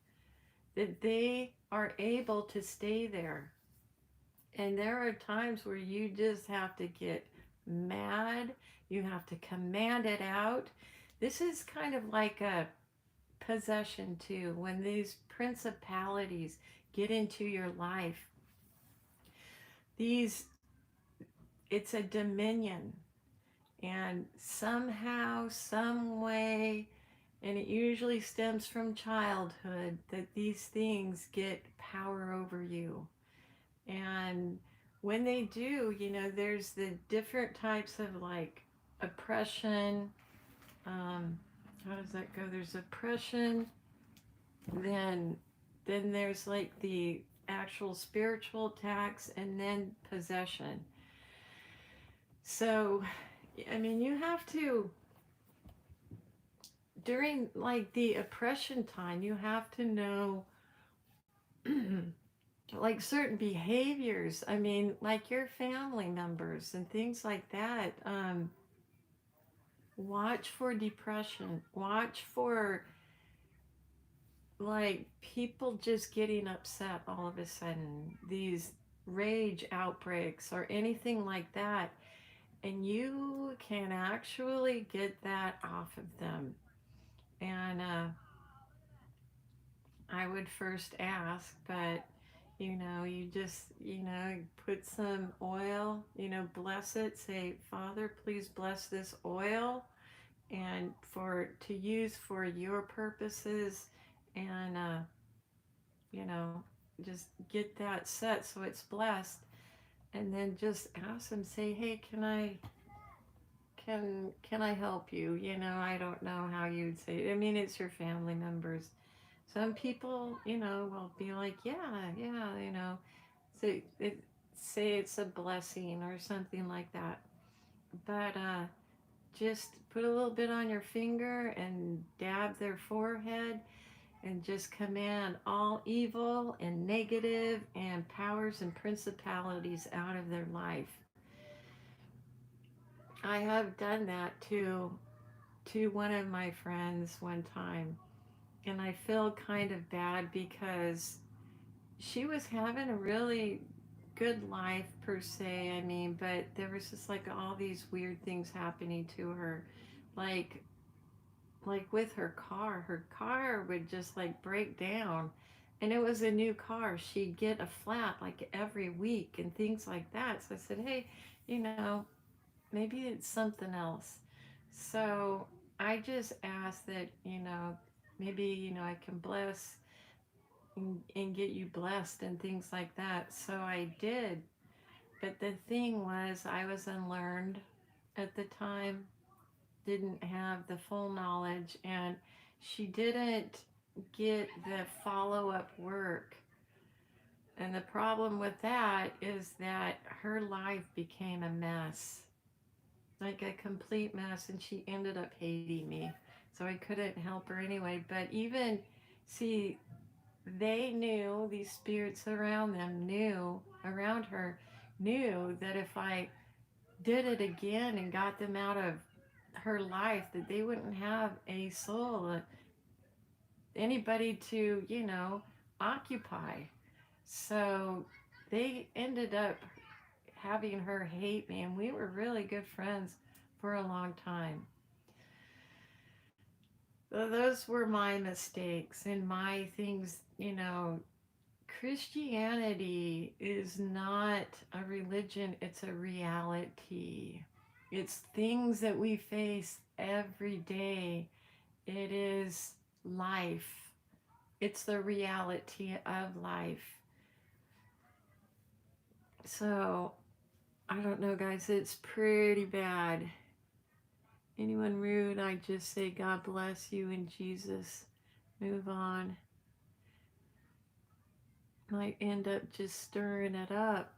Speaker 1: that they are able to stay there. And there are times where you just have to get mad. You have to command it out. This is kind of like a possession too. When these principalities get into your life, these it's a dominion, and somehow, some way, and it usually stems from childhood, that these things get power over you. And when they do, there's the different types of like oppression. How does that go? There's oppression, then there's like the actual spiritual attacks, and then possession. So, I mean, you have to, during like the oppression time, you have to know like certain behaviors. I mean, like your family members and things like that. Watch for depression. Watch for like people just getting upset all of a sudden, these rage outbreaks or anything like that. And you can actually get that off of them. And I would first ask, but you just, put some oil, bless it, say, Father, please bless this oil and for to use for your purposes, and you know just get that set so it's blessed. And then just ask them, say, hey, can I help you? I don't know how you'd say it. I mean, it's your family members. Some people, will be like, yeah, say say it's a blessing or something like that. But just put a little bit on your finger and dab their forehead, and just command all evil and negative and powers and principalities out of their life. I have done that to one of my friends one time, And I feel kind of bad because she was having a really good life per se. I mean, but there was just like all these weird things happening to her. Like like with her car would just like break down. And it was a new car. She'd get a flat like every week and things like that. So I said, "Hey, you know, maybe it's something else." So I just asked that, maybe, I can bless and get you blessed and things like that. So I did. But the thing was, I was unlearned at the time, didn't have the full knowledge, and she didn't get the follow up work. And the problem with that is that her life became a mess, like a complete mess, and she ended up hating me. So I couldn't help her anyway. But even, see, they knew, these spirits around them knew, around her, knew that if I did it again and got them out of her life, that they wouldn't have a soul, anybody to, occupy. So they ended up having her hate me, and we were really good friends for a long time. So those were my mistakes and my things. Christianity is not a religion, it's a reality. It's things that we face every day. It is life. It's the reality of life. So, I don't know, guys, it's pretty bad. Anyone rude, I just say God bless you in Jesus. Move on. Might end up just stirring it up.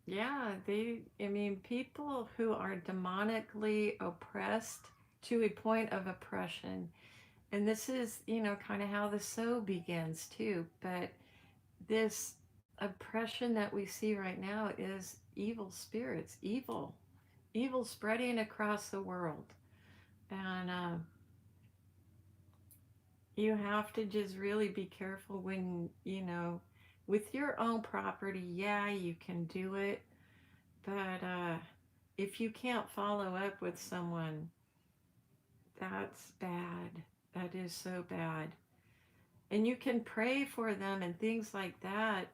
Speaker 1: Yeah, I mean, people who are demonically oppressed to a point of oppression. And this is, kind of how the soul begins too. But this oppression that we see right now is evil spirits, evil spreading across the world. And you have to just really be careful when, with your own property, yeah, you can do it. But if you can't follow up with someone, that's bad. That is so bad. And you can pray for them and things like that.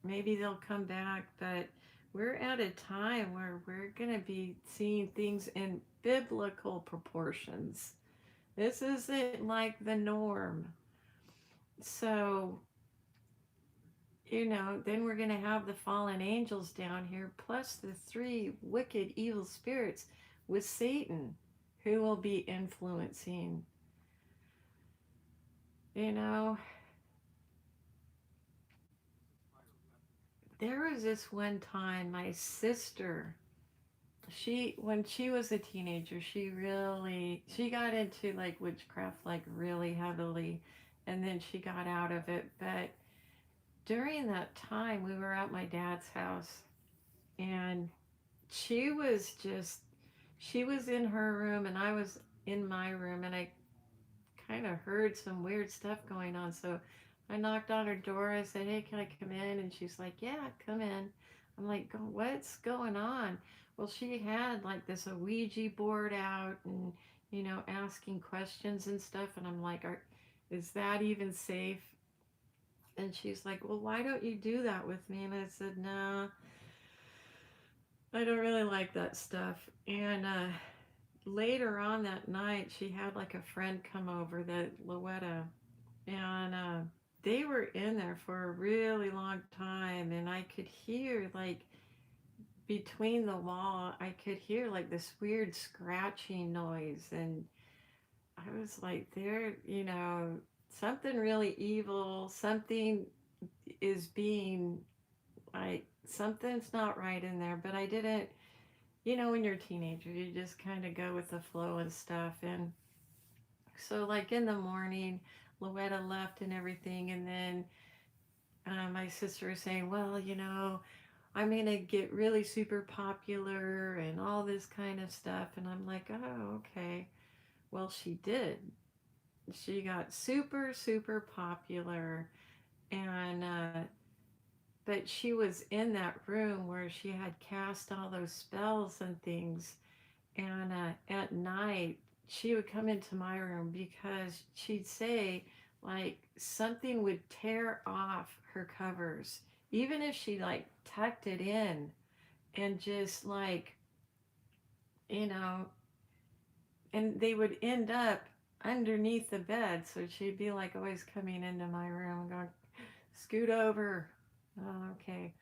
Speaker 1: Maybe they'll come back, but we're at a time where we're going to be seeing things in biblical proportions. This isn't like the norm. So, then we're going to have the fallen angels down here, plus the three wicked evil spirits with Satan, who will be influencing. You know, there was this one time my sister, when she was a teenager, she got into like witchcraft like really heavily, and then she got out of it. But during that time, we were at my dad's house, and she was just she was in her room and I was in my room, and I kind of heard some weird stuff going on. So I knocked on her door. I said, "Hey, can I come in?" And she's like, "Yeah, come in." I'm like, "What's going on?" Well, she had like this a Ouija board out, and asking questions and stuff. And I'm like, "Is that even safe?" And she's like, "Well, why don't you do that with me?" And I said, "No, I don't really like that stuff." And later on that night, she had like a friend come over, that Louetta, and they were in there for a really long time, and I could hear like between the wall, I could hear like this weird scratching noise, and I was like, there, something really evil, something is being like, something's not right in there. But I didn't, when you're a teenager, you just kind of go with the flow and stuff. And so, like in the morning, Louetta left and everything, and then my sister was saying, "Well, I'm gonna get really super popular and all this kind of stuff." And I'm like, "Oh, okay." Well, she did. she got super, super popular. And, but she was in that room where she had cast all those spells and things. And at night, she would come into my room because she'd say, like, something would tear off her covers, even if she, like, tucked it in and just, like, you know, and they would end up underneath the bed. So she'd be, like, always coming into my room and going, scoot over. Oh, okay.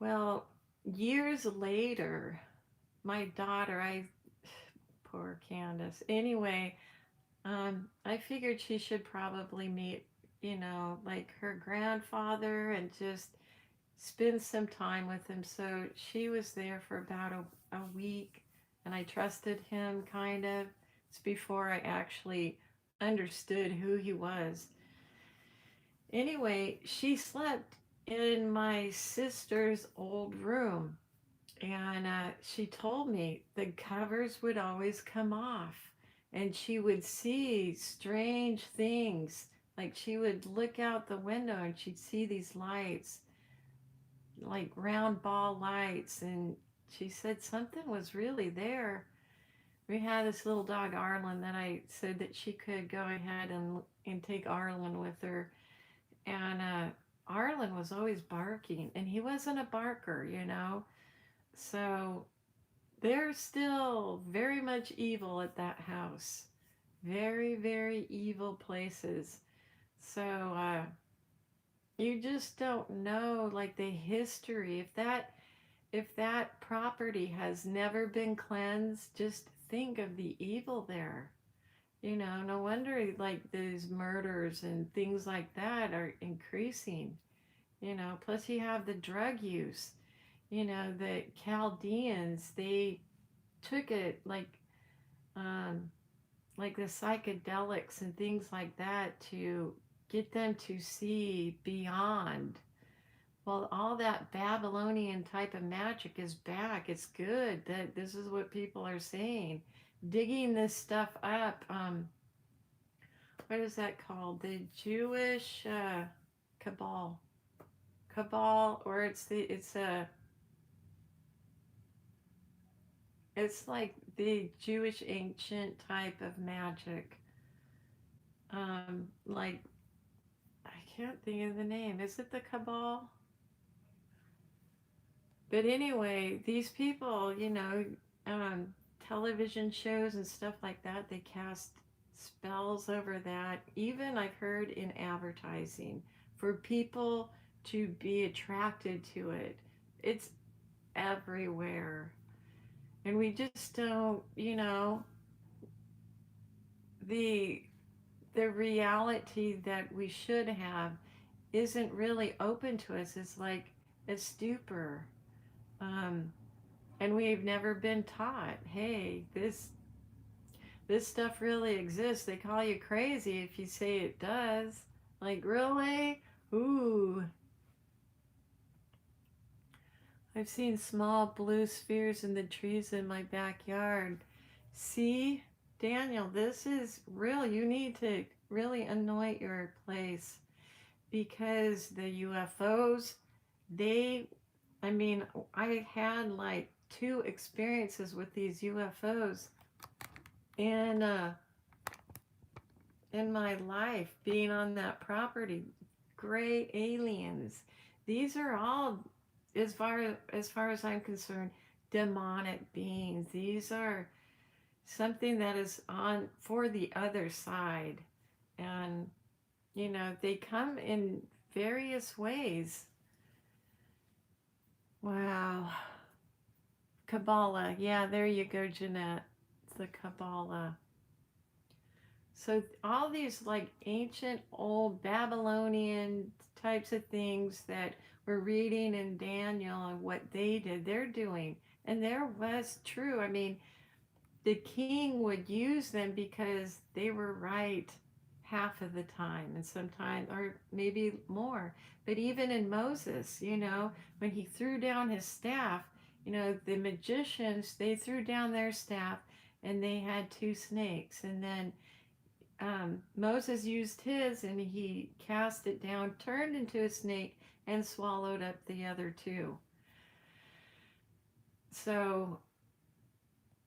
Speaker 1: Well, years later, my daughter, poor Candace. Anyway, I figured she should probably meet, like her grandfather and just spend some time with him. So she was there for about a week, and I trusted him kind of. It's before I actually understood who he was. Anyway, she slept in my sister's old room. And she told me the covers would always come off, and she would see strange things. Like she would look out the window and she'd see these lights, like round ball lights. And she said something was really there. We had this little dog, Arlen, that I said that she could go ahead and take Arlen with her. And Arlen was always barking, and he wasn't a barker. So there's still very much evil at that house. Very, very evil places. So you just don't know like the history. If that property has never been cleansed, just think of the evil there. No wonder like these murders and things like that are increasing. Plus you have the drug use. The Chaldeans, they took it um, like the psychedelics and things like that to get them to see beyond. Well, all that Babylonian type of magic is back. It's good that this is what people are saying. Digging this stuff up. What is that called? The Jewish cabal. Cabal, or it's like the Jewish ancient type of magic. Like I can't think of the name. Is it the cabal? But anyway, these people, um, television shows and stuff like that, they cast spells over that. Even I've heard in advertising for people to be attracted to it. It's everywhere. And we just don't, the the reality that we should have isn't really open to us. It's like a stupor. Um, and we've never been taught, hey, this stuff really exists. They call you crazy if you say it does. Like, really? Ooh. I've seen small blue spheres in the trees in my backyard. See, Daniel, this is real. You need to really anoint your place because the UFOs, they, I mean, I had like 2 experiences with these UFOs in in my life being on that property. Gray aliens. These are all, as far as I'm concerned, demonic beings. These are something that is on for the other side. And they come in various ways. Wow. Kabbalah. Yeah, there you go, Jeanette. It's the Kabbalah. So all these like ancient old Babylonian types of things that we're reading in Daniel and what they did, they're doing. And there was true. I mean, the king would use them because they were right half of the time, and sometimes, or maybe more. But even in Moses, when he threw down his staff, the magicians, they threw down their staff and they had 2 snakes. And then Moses used his and he cast it down, turned into a snake, and swallowed up the other two. So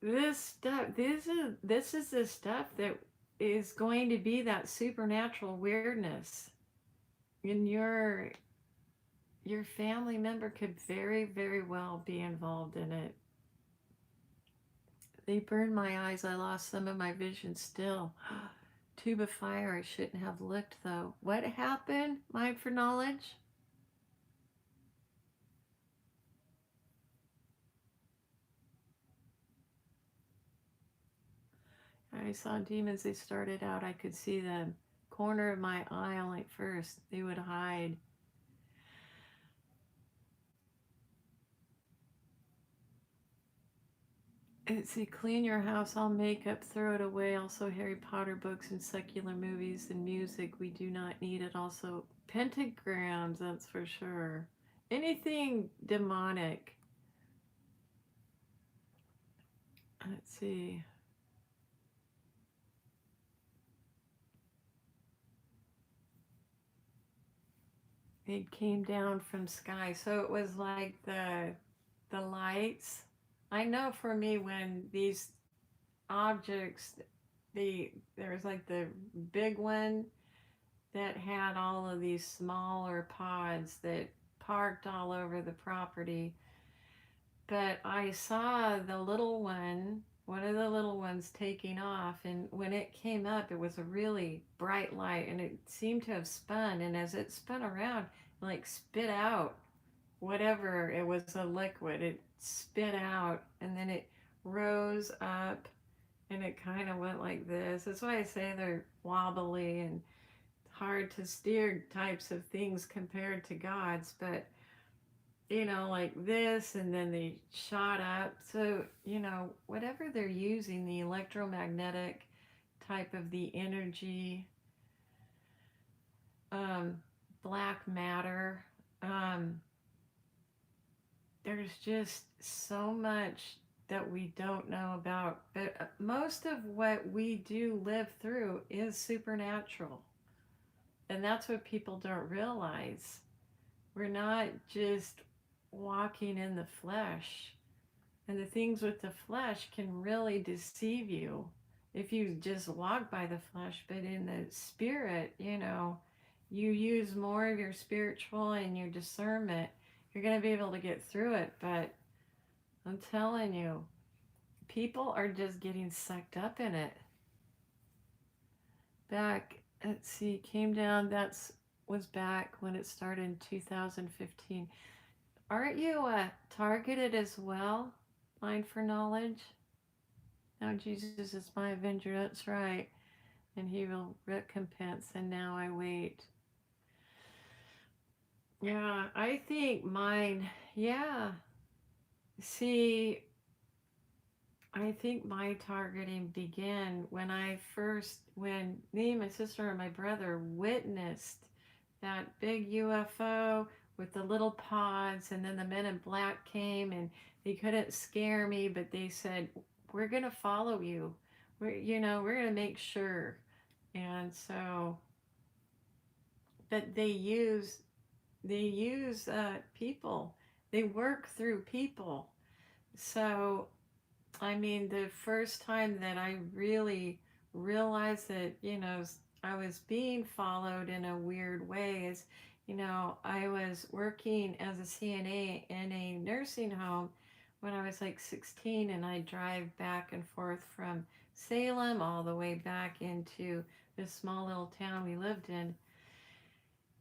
Speaker 1: this stuff, this is the stuff that is going to be that supernatural weirdness, and your family member could very, very well be involved in it. They burned my eyes. I lost some of my vision still. Tube of fire. I shouldn't have looked though. What happened? Mind for knowledge? I saw demons. They started out. I could see them. Corner of my eye only at first. They would hide. Let's see, clean your house, all makeup, throw it away. Also, Harry Potter books and secular movies and music. We do not need it. Also, pentagrams, that's for sure. Anything demonic. Let's see. It came down from sky. So it was like the lights. I know for me when these objects, there was like the big one that had all of these smaller pods that parked all over the property. But I saw the little one of the little ones taking off, and when it came up, it was a really bright light, and it seemed to have spun. And as it spun around, it like spit out whatever it was, a liquid. It spit out, and then it rose up, and it kind of went like this. That's why I say they're wobbly and hard to steer types of things compared to God's, but like this, and then they shot up. So, whatever they're using, the electromagnetic type of the energy, um, black matter, um, there's just so much that we don't know about. But most of what we do live through is supernatural. And that's what people don't realize. We're not just walking in the flesh. And the things with the flesh can really deceive you if you just walk by the flesh. But in the spirit, you use more of your spiritual and your discernment. You're going to be able to get through it. But I'm telling you, people are just getting sucked up in it. Back, let's see, came down, that's was back when it started in 2015. Aren't you targeted as well? Mind for knowledge? Now Jesus is my avenger, that's right. And he will recompense, and now I wait. Yeah, I think mine, yeah. See, I think my targeting began when me, my sister, and my brother witnessed that big UFO with the little pods, and then the men in black came, and they couldn't scare me, but they said, "We're gonna follow you. We're gonna make sure." And so, but they use people. They work through people. So I mean, the first time that I really realized that, I was being followed in a weird way is, I was working as a CNA in a nursing home when I was like 16, and I drive back and forth from Salem all the way back into this small little town we lived in.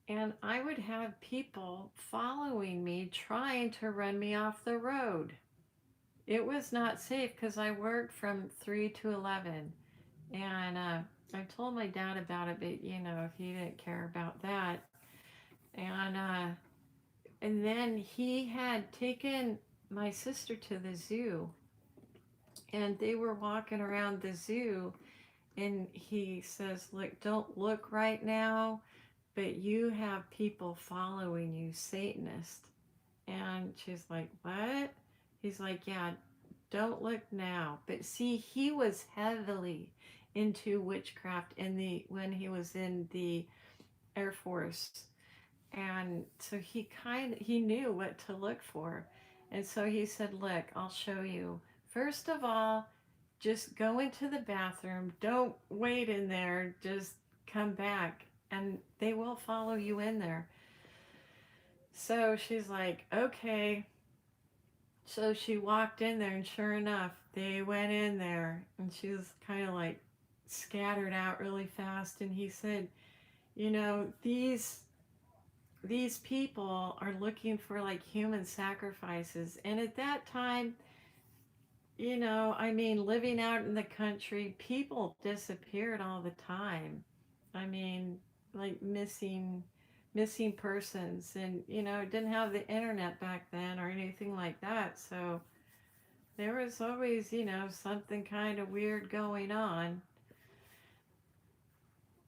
Speaker 1: And I would have people following me, trying to run me off the road. It was not safe because I worked from 3 to 11. And I told my dad about it, but he didn't care about that. And and then he had taken my sister to the zoo, and they were walking around the zoo, and he says, "Look, don't look right now, but you have people following you, Satanist." And she's like, "What?" He's like, "Yeah, don't look now." But see, he was heavily into witchcraft when he was in the Air Force. And so he knew what to look for. And so he said, "Look, I'll show you. First of all, just go into the bathroom. Don't wait in there. Just come back and they will follow you in there." So she's like, "Okay." So she walked in there, and sure enough, they went in there, and she was kind of like scattered out really fast. And he said, "You know, these people are looking for like human sacrifices." And at that time, I mean, living out in the country, people disappeared all the time. I mean, like missing persons. And it didn't have the internet back then or anything like that. So there was always, something kind of weird going on.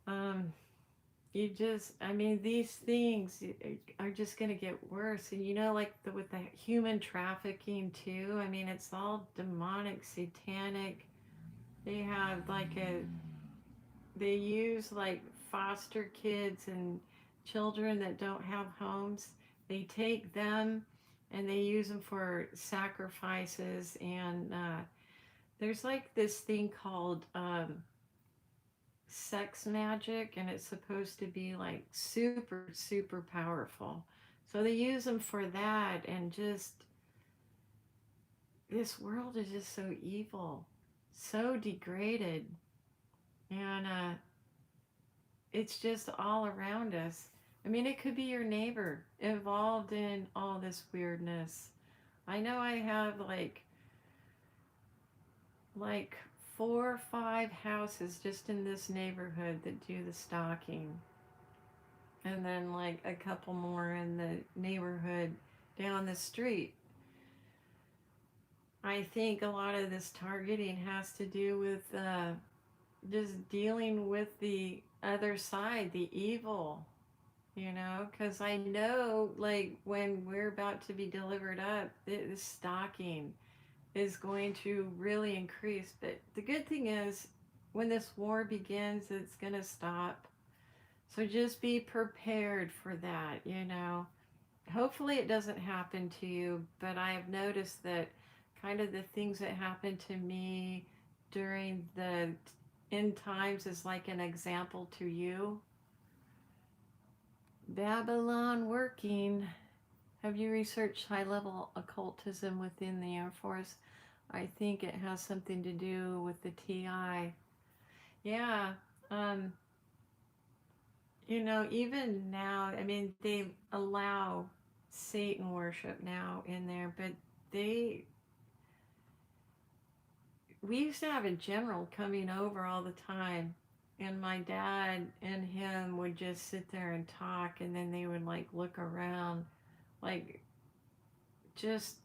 Speaker 1: um I mean, these things are just going to get worse. And like with the human trafficking too, I mean, it's all demonic, satanic. They have they use like foster kids and children that don't have homes. They take them and they use them for sacrifices. And there's like this thing called sex magic, and it's supposed to be like super, super powerful. So they use them for that. And just this world is just so evil, so degraded. And it's just all around us. I mean, it could be your neighbor involved in all this weirdness. I know I have like 4 or 5 houses just in this neighborhood that do the stalking. And then like a couple more in the neighborhood down the street. I think a lot of this targeting has to do with just dealing with the other side, the evil, because I know like when we're about to be delivered up, the stalking is going to really increase. But the good thing is, when this war begins, it's going to stop. So just be prepared for that. Hopefully it doesn't happen to you, but I have noticed that kind of the things that happened to me during the end times is like an example to you. Babylon working. Have you researched high-level occultism within the Air Force? I think it has something to do with the TI. Yeah. Um, even now, I mean, they allow Satan worship now in there, but they we used to have a general coming over all the time, and my dad and him would just sit there and talk, and then they would like look around like just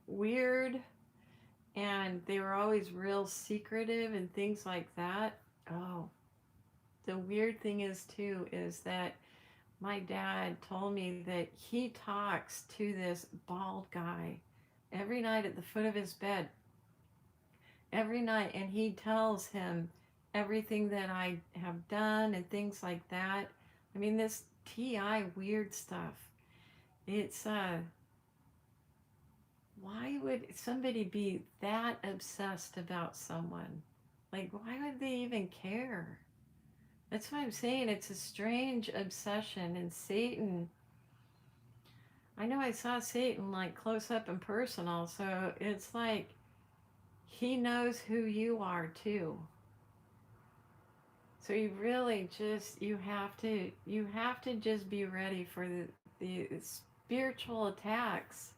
Speaker 1: weird. And they were always real secretive and things like that. Oh, the weird thing is too is that my dad told me that he talks to this bald guy every night at the foot of his bed, every night, and he tells him everything that I have done and things like that. I mean, this TI weird stuff. It's why would somebody be that obsessed about someone? Like, why would they even care? That's what I'm saying. It's a strange obsession. And Satan, I know I saw Satan like close up and personal, so it's like he knows who you are too. So you really just you have to just be ready for the spiritual attacks.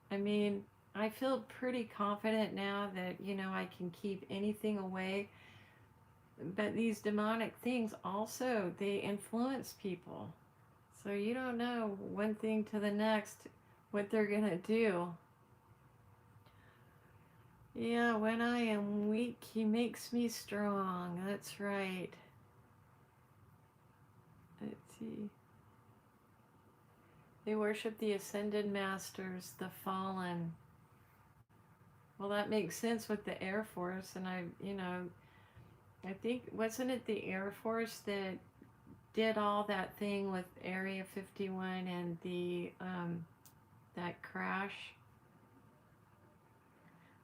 Speaker 1: I mean, I feel pretty confident now that I can keep anything away. But these demonic things also, they influence people. So you don't know one thing to the next what they're going to do. Yeah, when I am weak, he makes me strong. That's right. Let's see. They worship the ascended masters, the fallen. Well, that makes sense with the Air Force. And I think, wasn't it the Air Force that did all that thing with Area 51 and the that crash?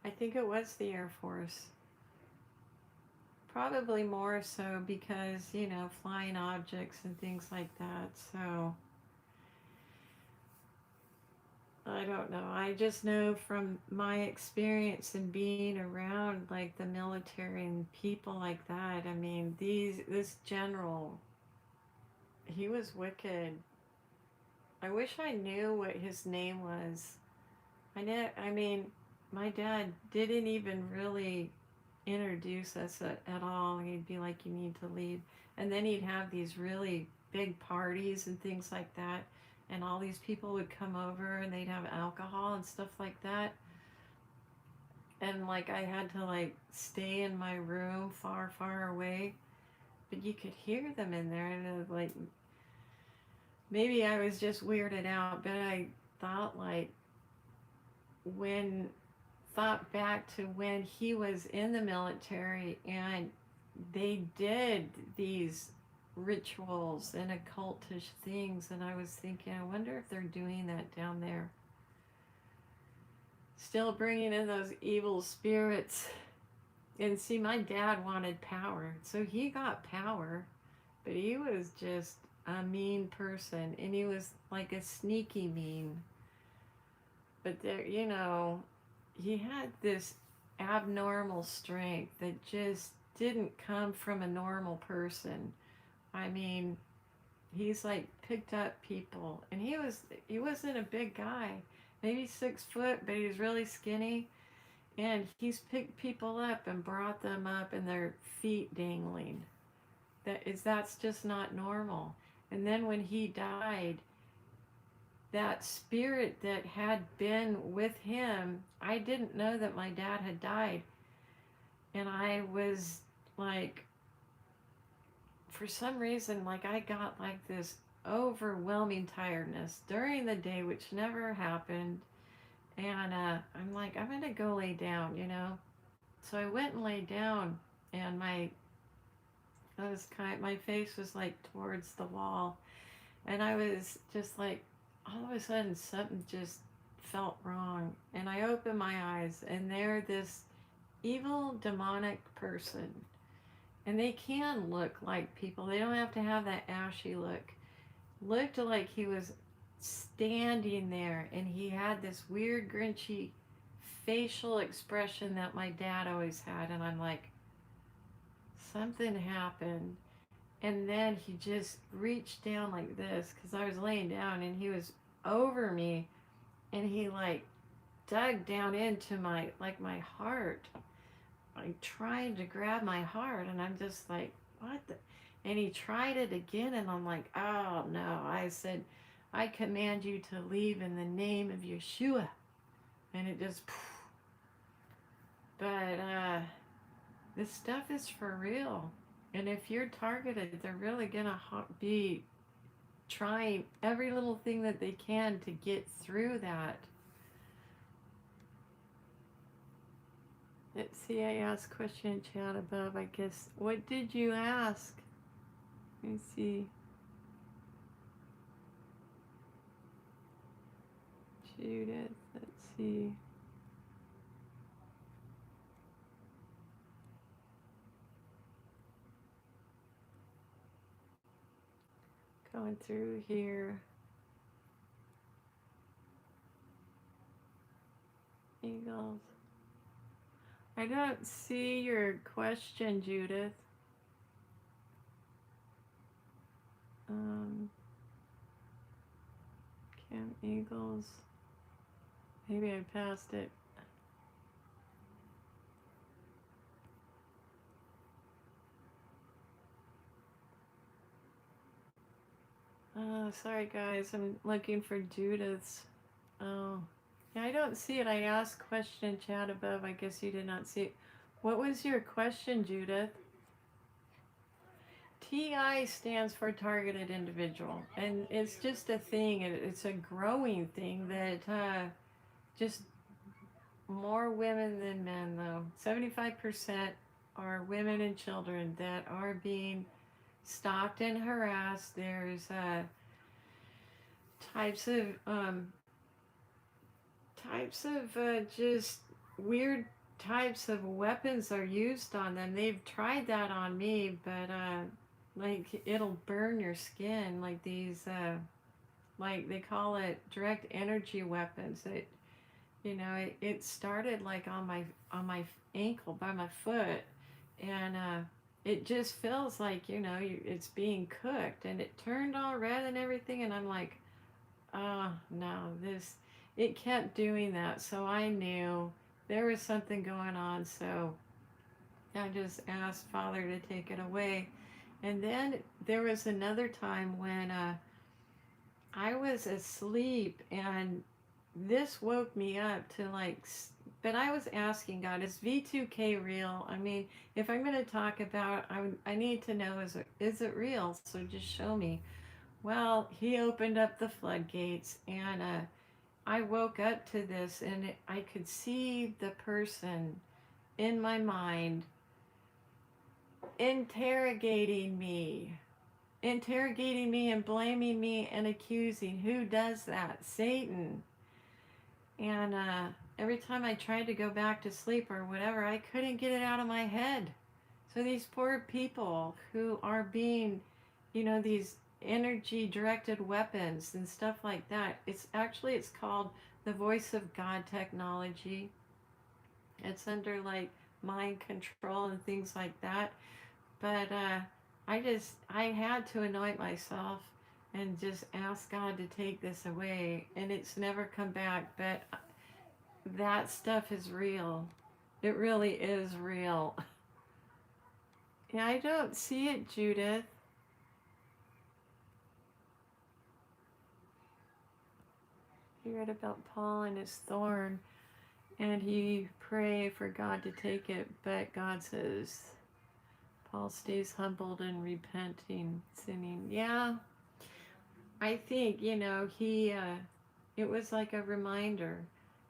Speaker 1: I think it was the Air Force. Probably more so because, flying objects and things like that. So I don't know. I just know from my experience and being around like the military and people like that. I mean, this general, he was wicked. I wish I knew what his name was. I mean, my dad didn't even really introduce us at all. He'd be like, "You need to leave," and then he'd have these really big parties and things like that, and all these people would come over and they'd have alcohol and stuff like that. And like I had to like stay in my room far, far away, but you could hear them in there, and it was like maybe I was just weirded out, but I thought like when thought back to when he was in the military and they did these rituals and occultish things, and I was thinking, I wonder if they're doing that down there, still bringing in those evil spirits. And see, my dad wanted power, so he got power, but he was just a mean person, and he was like a sneaky mean. But there, he had this abnormal strength that just didn't come from a normal person. I mean, he's like picked up people, and he wasn't a big guy, maybe 6 foot, but he was really skinny, and he's picked people up and brought them up and their feet dangling. That's just not normal. And then when he died, that spirit that had been with him, I didn't know that my dad had died. And I was like, for some reason, like I got like this overwhelming tiredness during the day, which never happened. And I'm like, I'm gonna go lay down. So I went and laid down, and my face was like towards the wall, and I was just like, all of a sudden something just felt wrong, and I opened my eyes, and they're this evil demonic person, and they can look like people. They don't have to have that ashy look. Looked like he was standing there, and he had this weird grinchy facial expression that my dad always had, and I'm like, something happened. And then he just reached down like this because I was laying down, and he was over me, and he like dug down into my heart, like trying to grab my heart, and I'm just like, what the? And he tried it again, and I'm like, oh no. I said, I command you to leave in the name of Yeshua. And it just, but this stuff is for real. And if you're targeted, they're really gonna be trying every little thing that they can to get through that. Let's see, I asked question in chat above, I guess. What did you ask? Let me see. Judith, let's see. Going through here. Eagles. I don't see your question, Judith. Camp Eagles. Maybe I passed it. Oh, sorry guys, I'm looking for Judith's. Oh, yeah, I don't see it. I asked question chat above. I guess you did not see it. What was your question, Judith? TI stands for targeted individual, and it's just a thing. It's a growing thing that just more women than men, though. 75% are women and children that are being stalked and harassed. There's types of just weird types of weapons are used on them. They've tried that on me, but like it'll burn your skin. Like these, like they call it direct energy weapons. It started like on my ankle by my foot, and it just feels like it's being cooked, and it turned all red and everything, and I'm like, oh no, this it kept doing that. So I knew there was something going on. So I just asked Father to take it away. And then there was another time when I was asleep, and this woke me up to like, but I was asking God, is V2K real? I mean, if I'm going to talk about, I need to know, is it real? So just show me. Well, he opened up the floodgates, and I woke up to this, and I could see the person in my mind interrogating me and blaming me and accusing. Who does that? Satan. And every time I tried to go back to sleep or whatever, I couldn't get it out of my head. So these poor people who are being, these energy directed weapons and stuff like that, it's called the voice of God technology. It's under like mind control and things like that. But I had to anoint myself and just ask God to take this away, and it's never come back. But that stuff is real. It really is real. Yeah, I don't see it, Judith. He read about Paul and his thorn, and he prayed for God to take it, but God says Paul stays humbled and repenting, sinning. Yeah, I think, it was like a reminder,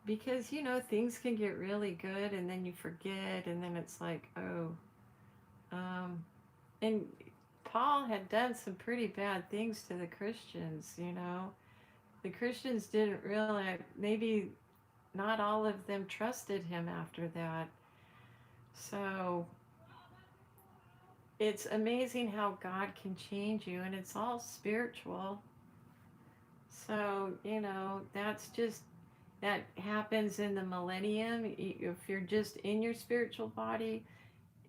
Speaker 1: because, things can get really good and then you forget, and then it's like, oh, and Paul had done some pretty bad things to the Christians. The Christians didn't realize, maybe not all of them trusted him after that. So it's amazing how God can change you, and it's all spiritual. So, that happens in the millennium. If you're just in your spiritual body,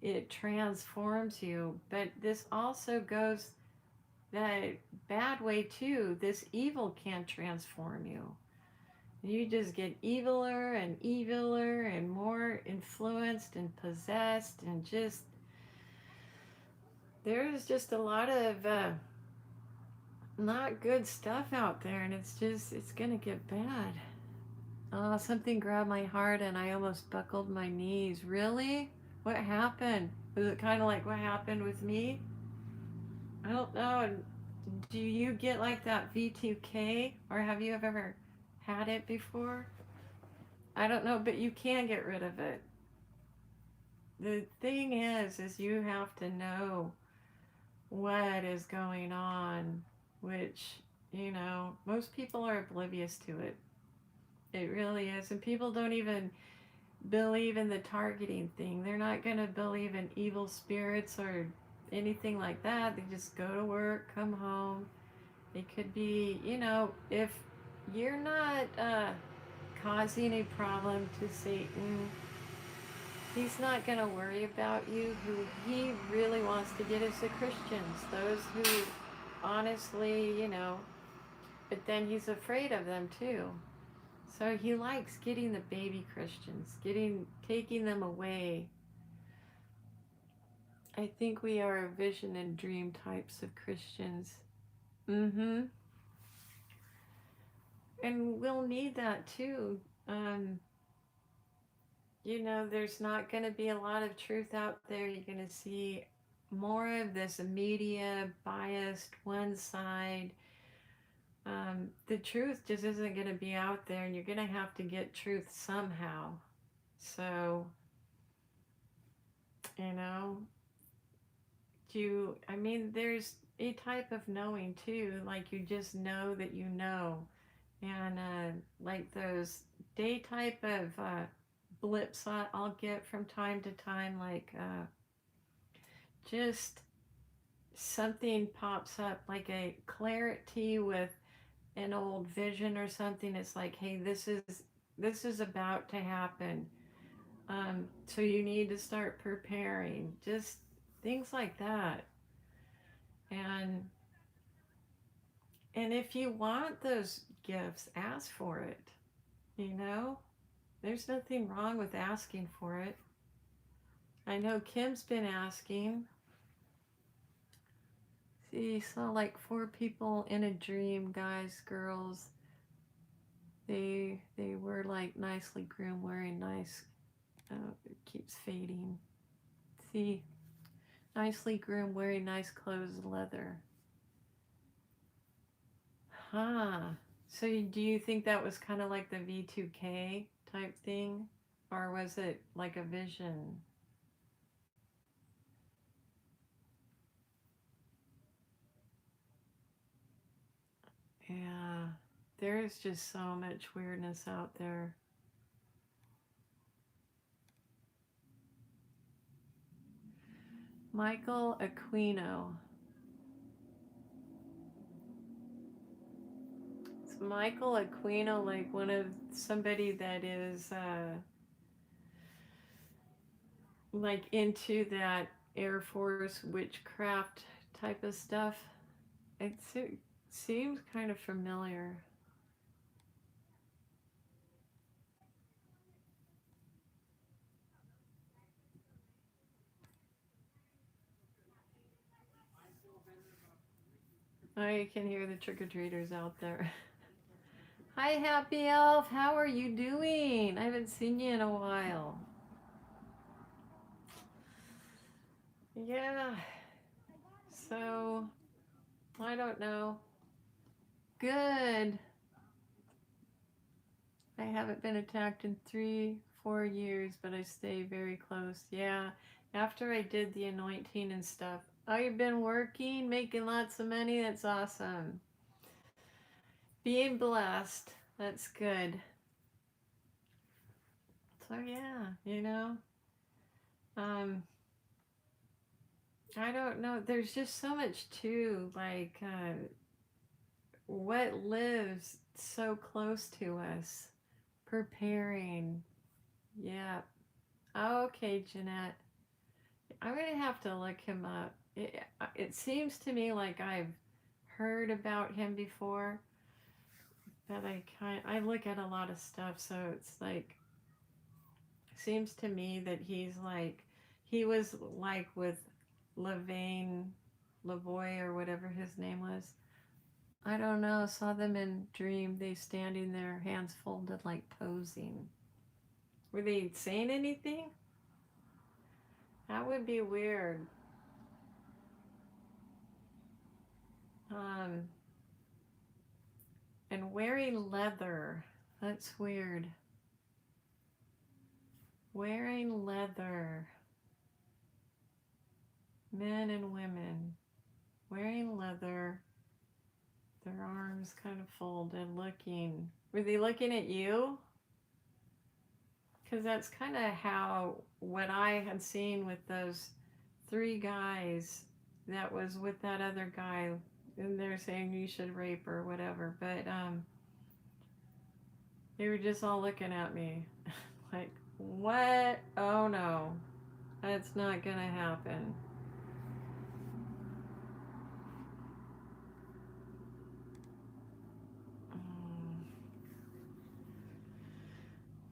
Speaker 1: it transforms you. But this also goes the bad way too. This evil can transform you. You just get eviler and eviler and more influenced and possessed, and there's just a lot of not good stuff out there, and it's gonna get bad. Something grabbed my heart and I almost buckled my knees. Really? What happened? Was it kind of like what happened with me? I don't know. Do you get like that V2K, or have you ever had it before? I don't know, but you can get rid of it. The thing is you have to know what is going on, which, most people are oblivious to it. It really is. And people don't even believe in the targeting thing. They're not going to believe in evil spirits or anything like that. They just go to work, come home. It could be, if you're not causing a problem to Satan, he's not going to worry about you. Who he really wants to get is the Christians, those who honestly, but then he's afraid of them too. So he likes getting the baby Christians, taking them away. I think we are vision and dream types of Christians. Mm-hmm. And we'll need that too. There's not going to be a lot of truth out there. You're going to see more of this media biased, one side. The truth just isn't going to be out there, and you're going to have to get truth somehow. So You know, I mean, there's a type of knowing too, like you just know that you know. And like those day type of blips I'll get from time to time, like just something pops up, like a clarity with an old vision or something. It's like, hey, this is about to happen. So you need to start preparing. Just things like that. And if you want those gifts, ask for it. You know, there's nothing wrong with asking for it. I know Kim's been asking. See, saw like 4 people in a dream, guys, girls. They were like nicely groomed, wearing nice. It keeps fading. See, nicely groomed, wearing nice clothes, leather. Huh. So do you think that was kind of like the V2K type thing, or was it like a vision? Yeah, there's just so much weirdness out there. Michael Aquino. Is Michael Aquino like one of somebody that is like into that Air Force witchcraft type of stuff? It seems kind of familiar. I can hear the trick-or-treaters out there. Hi, Happy Elf. How are you doing? I haven't seen you in a while. Yeah. So, I don't know. Good. I haven't been attacked in 3, 4 years, but I stay very close. Yeah. After I did the anointing and stuff. Oh, you've been working, making lots of money? That's awesome. Being blessed. That's good. So, yeah, um, I don't know. There's just so much too, like what lives so close to us. Preparing. Yeah. Okay, Jeanette. I'm gonna have to look him up. It seems to me like I've heard about him before, but I look at a lot of stuff, so it's like seems to me that he was like with Levain Lavoy or whatever his name was. I don't know. Saw them in dream. They standing there, hands folded, like posing. Were they saying anything? That would be weird. Um, and wearing leather. That's weird. Wearing leather. Men and women wearing leather. Their arms kind of folded, looking. Were they looking at you? Because that's kind of what I had seen with those 3 guys that was with that other guy, and they're saying you should rape or whatever, but they were just all looking at me like, what? Oh no, that's not gonna happen.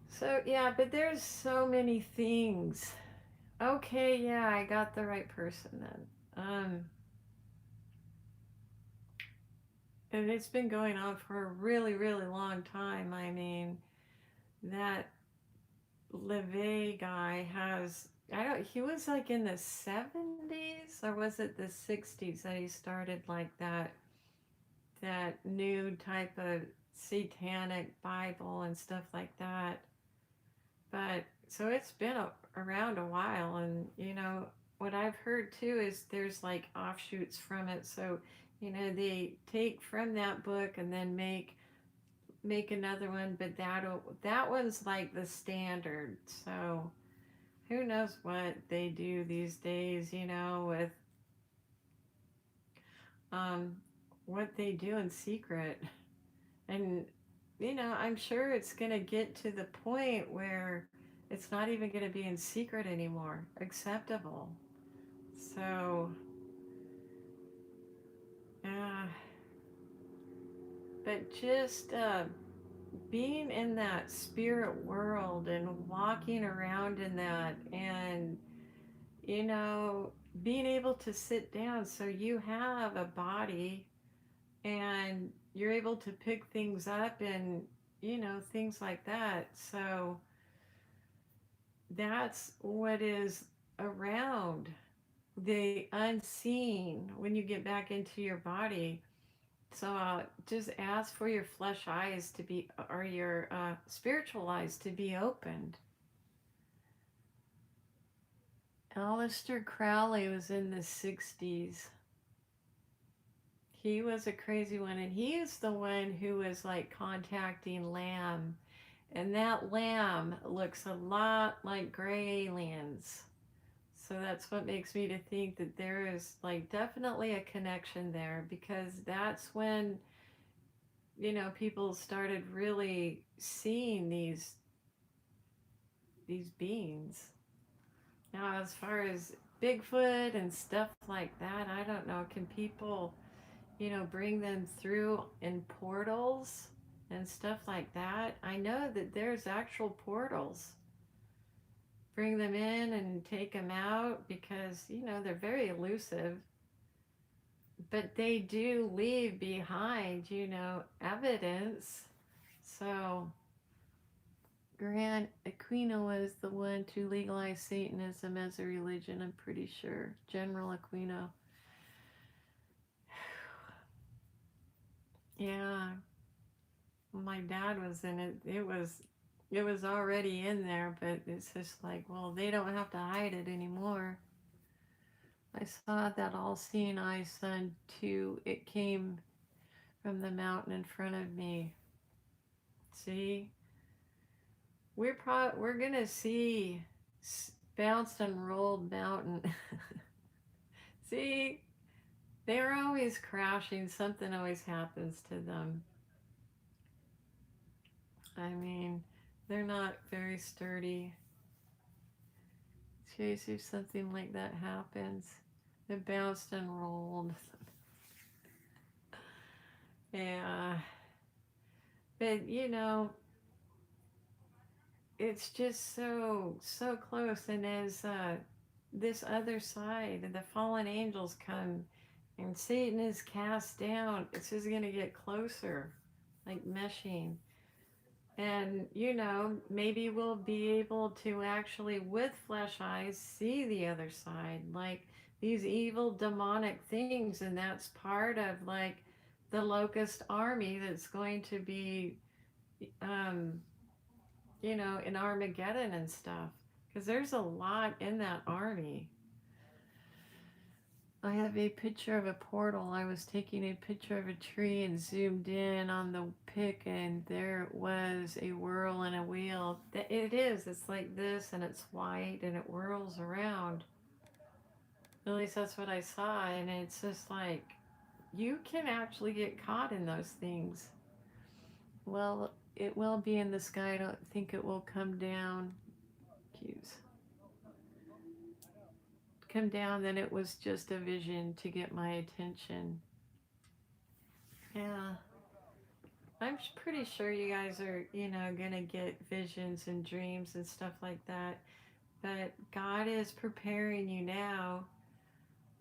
Speaker 1: So yeah, but there's so many things. Okay, yeah, I got the right person then. And it's been going on for a really, really long time. I mean, that LeVay guy has, I don't, he was like in the 70s or was it the 60s that he started like that new type of satanic Bible and stuff like that. But so it's been around a while. And, what I've heard too is there's like offshoots from it. So, they take from that book and then make another one, but that one's like the standard. So, who knows what they do these days, with um, what they do in secret. And, I'm sure it's going to get to the point where it's not even going to be in secret anymore, acceptable. So, uh, but just being in that spirit world and walking around in that, and, you know, being able to sit down so you have a body and you're able to pick things up and, things like that. So that's what is around the unseen when you get back into your body. So just ask for your flesh eyes to be, or your spiritual eyes to be opened. Aleister Crowley was in the 60s. He was a crazy one, and he is the one who was like contacting Lamb. And that lamb looks a lot like gray aliens. So that's what makes me to think that there is like definitely a connection there, because that's when, people started really seeing these beings. Now, as far as Bigfoot and stuff like that, I don't know. Can people, bring them through in portals and stuff like that? I know that there's actual portals. Bring them in and take them out because, they're very elusive. But they do leave behind, evidence. So Grant Aquino was the one to legalize Satanism as a religion, I'm pretty sure. General Aquino. Yeah, my dad was in it. It was already in there, but it's just like, well, they don't have to hide it anymore. I saw that all-seeing eye sun too. It came from the mountain in front of me. See, we're gonna see bounced and rolled mountain. See, they're always crashing. Something always happens to them. I mean, they're not very sturdy. See if something like that happens. They bounced and rolled. Yeah. But, it's just so close. And as this other side, the fallen angels come and Satan is cast down, it's just going to get closer, like meshing. And, maybe we'll be able to actually, with flesh eyes, see the other side, like these evil demonic things. And that's part of like the locust army that's going to be, um, in Armageddon and stuff. Because there's a lot in that army. I have a picture of a portal. I was taking a picture of a tree and zoomed in on the pic, and there was a whirl and a wheel. It is. It's like this, and it's white, and it whirls around. At least that's what I saw, and it's just like, you can actually get caught in those things. Well, it will be in the sky. I don't think it will come down. Cues. Come down, then it was just a vision to get my attention. Yeah. I'm pretty sure you guys are, gonna get visions and dreams and stuff like that. But God is preparing you now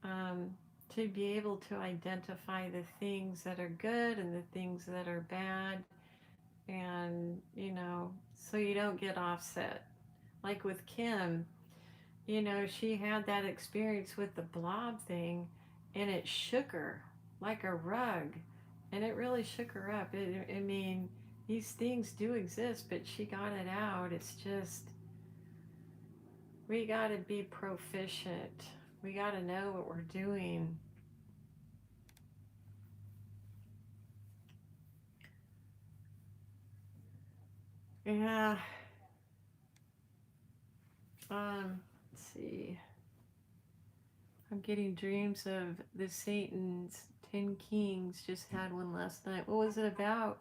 Speaker 1: um, to be able to identify the things that are good and the things that are bad. And, so you don't get offset. Like with Kim, she had that experience with the blob thing, and it shook her like a rug, and it really shook her up. I mean, these things do exist, but she got it out. It's just, We got to be proficient. We got to know what we're doing. Yeah. Let's see. I'm getting dreams of the Satan's 10 Kings. Just had one last night. What was it about?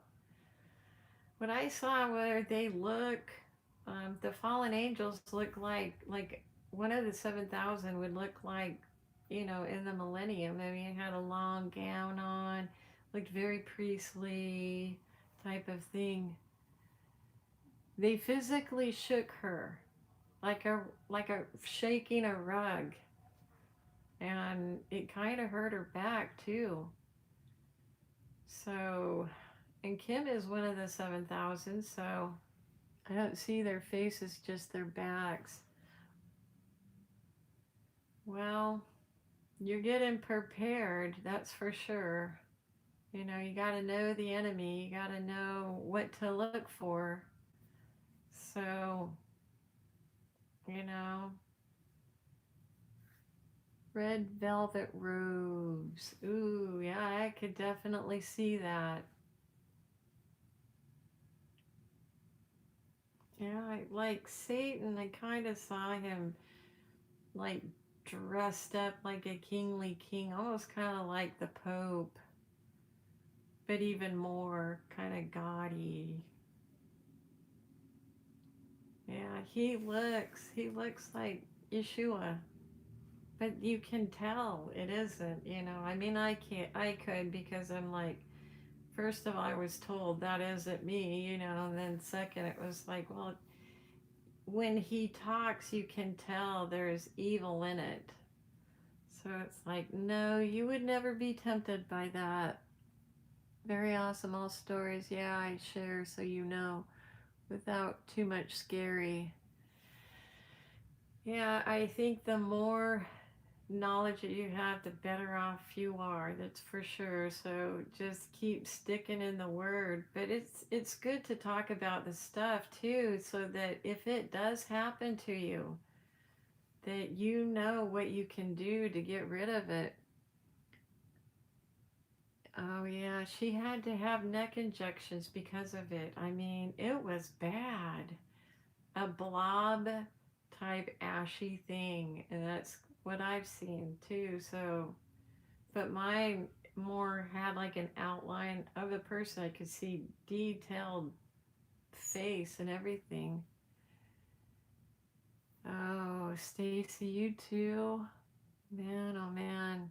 Speaker 1: What I saw where they look, the fallen angels look like one of the 7,000 would look like, in the millennium. I mean, it had a long gown on, looked very priestly type of thing. They physically shook her like a shaking a rug, and it kind of hurt her back too. So, and Kim is one of the 7,000, so I don't see their faces, just their backs. Well, you're getting prepared, that's for sure. You got to know the enemy, you got to know what to look for. So, you know, red velvet robes. Ooh, yeah, I could definitely see that. Yeah, like Satan, I kind of saw him like dressed up like a kingly king, almost kind of like the Pope, but even more kind of gaudy. Yeah, he looks like Yeshua, but you can tell it isn't. I mean, I could because I'm like, first of all, I was told that isn't me, and then second, it was like, well, when he talks, you can tell there's evil in it. So it's like, no, you would never be tempted by that. Very awesome. All stories, yeah, I share so without too much scary. Yeah, I think the more knowledge that you have, the better off you are. That's for sure. So just keep sticking in the word. But it's good to talk about the stuff too, so that if it does happen to you, that you know what you can do to get rid of it. Oh yeah, she had to have neck injections because of it. I mean, it was bad. A blob type ashy thing, and that's what I've seen too. So, but mine more had like an outline of a person. I could see detailed face and everything. Oh, Stacy, you too? Man, oh man.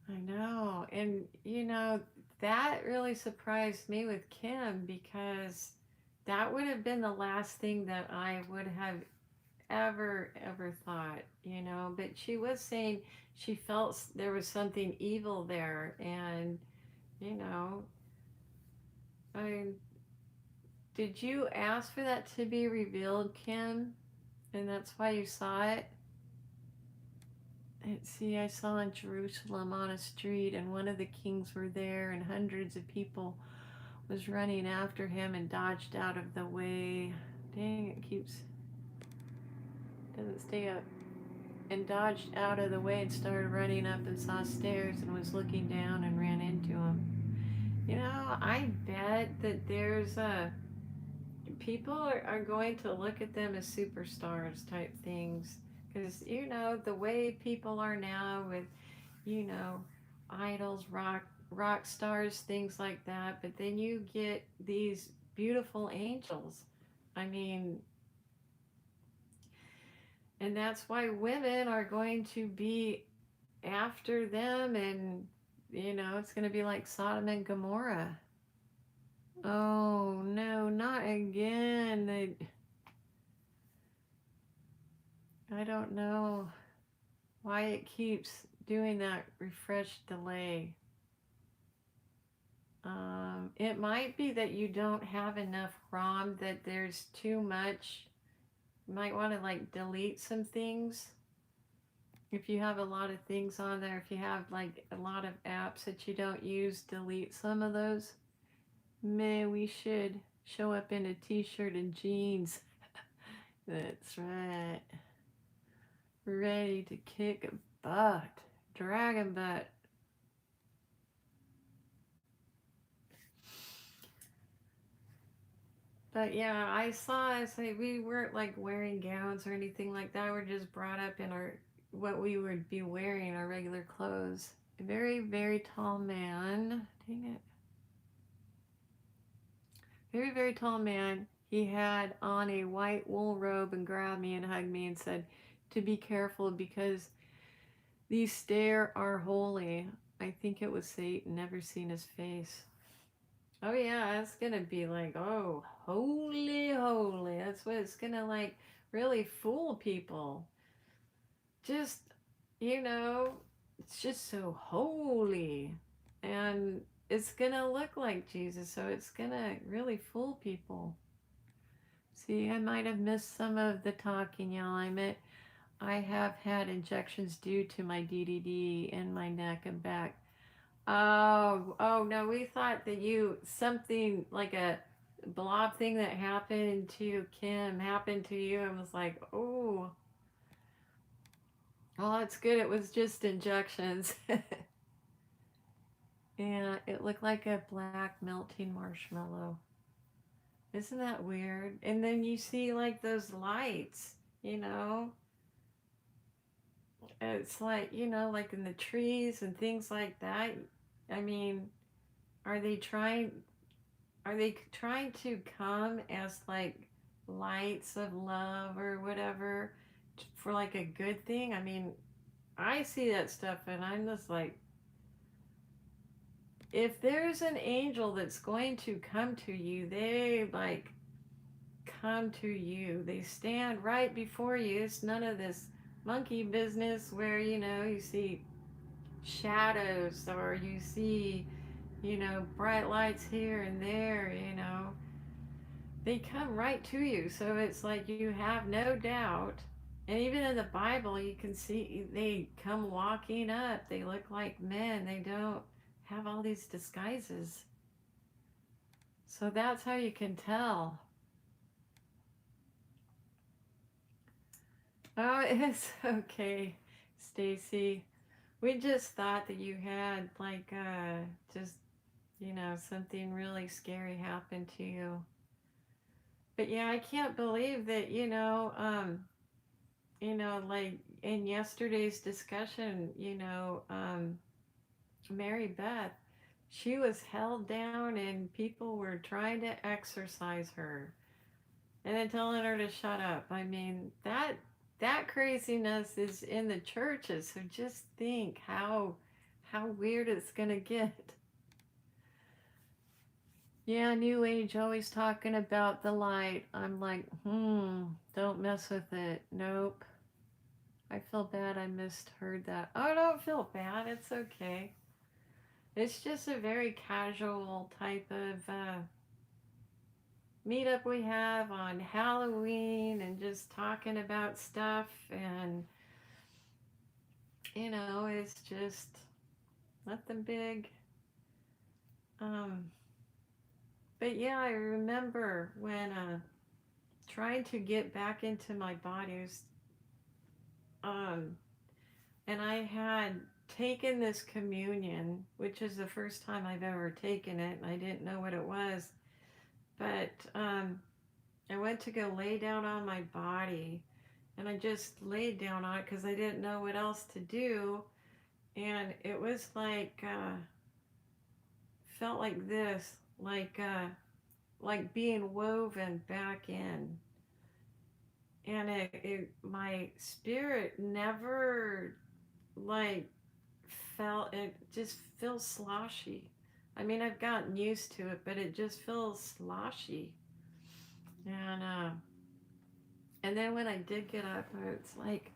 Speaker 1: I know. And that really surprised me with Kim, because that would have been the last thing that I would have ever thought, but she was saying she felt there was something evil there. And you know I did you ask for that to be revealed, Kim, and that's why you saw it? See, I saw in Jerusalem on a street, and one of the kings were there, and hundreds of people was running after him and dodged out of the way. Dang, it doesn't stay up. And dodged out of the way and started running up and saw stairs and was looking down and ran into him. I bet that there's people are going to look at them as superstars type things, because the way people are now with you know idols, rock stars, things like that. But then you get these beautiful angels. I mean, and that's why women are going to be after them, and it's going to be like Sodom and Gomorrah. Oh no, not again. I don't know why it keeps doing that refresh delay. It might be that you don't have enough ROM, that there's too much. You might want to like delete some things. If you have a lot of things on there, if you have like a lot of apps that you don't use, delete some of those. We should. Show up in a t-shirt and jeans. That's right. Ready to kick butt. Dragon butt. But yeah, I say we weren't like wearing gowns or anything like that. We're just brought up in our what we would be wearing, our regular clothes. A very, very tall man. Dang it. Very, very tall man. He had on a white wool robe and grabbed me and hugged me and said to be careful because these there are holy. I think it was Satan, never seen his face. Oh yeah, it's gonna be like, oh, holy, holy. That's what it's gonna like really fool people. Just, it's just so holy. And it's gonna look like Jesus, so it's gonna really fool people. See, I might have missed some of the talking, y'all. I have had injections due to my DDD in my neck and back. Oh no, we thought that something like a blob thing that happened to Kim happened to you and was like, oh, it's good. It was just injections. Yeah, it looked like a black melting marshmallow. Isn't that weird? And then you see like those lights, you know? It's like, like in the trees and things like that. I mean, are they trying are they trying to come as like lights of love or whatever for like a good thing? I mean, I see that stuff and I'm just like, if there's an angel that's going to come to you, they like come to you. They stand right before you. It's none of this monkey business where, you see shadows or you see, bright lights here and there. They come right to you. So it's like you have no doubt. And even in the Bible, you can see they come walking up. They look like men. They don't have all these disguises. So that's how you can tell. Oh, it's okay, Stacy. We just thought that you had like just something really scary happened to you. But yeah, I can't believe that like in yesterday's discussion, Mary Beth, she was held down and people were trying to exorcise her and then telling her to shut up. I mean, that craziness is in the churches. So just think how weird it's gonna get. Yeah, New Age always talking about the light. I'm like, don't mess with it. Nope. I feel bad I misheard that. Oh, don't feel bad. It's okay. It's just a very casual type of meetup we have on Halloween and just talking about stuff. And, it's just nothing big. Um, but yeah, I remember when trying to get back into my body was, um, and I had taken this communion, which is the first time I've ever taken it, and I didn't know what it was. But I went to go lay down on my body, and I just laid down on it because I didn't know what else to do. And it was like, felt like this, like being woven back in. And my spirit never like felt it just feels sloshy. I mean, I've gotten used to it, but it just feels sloshy. And then when I did get up, it's like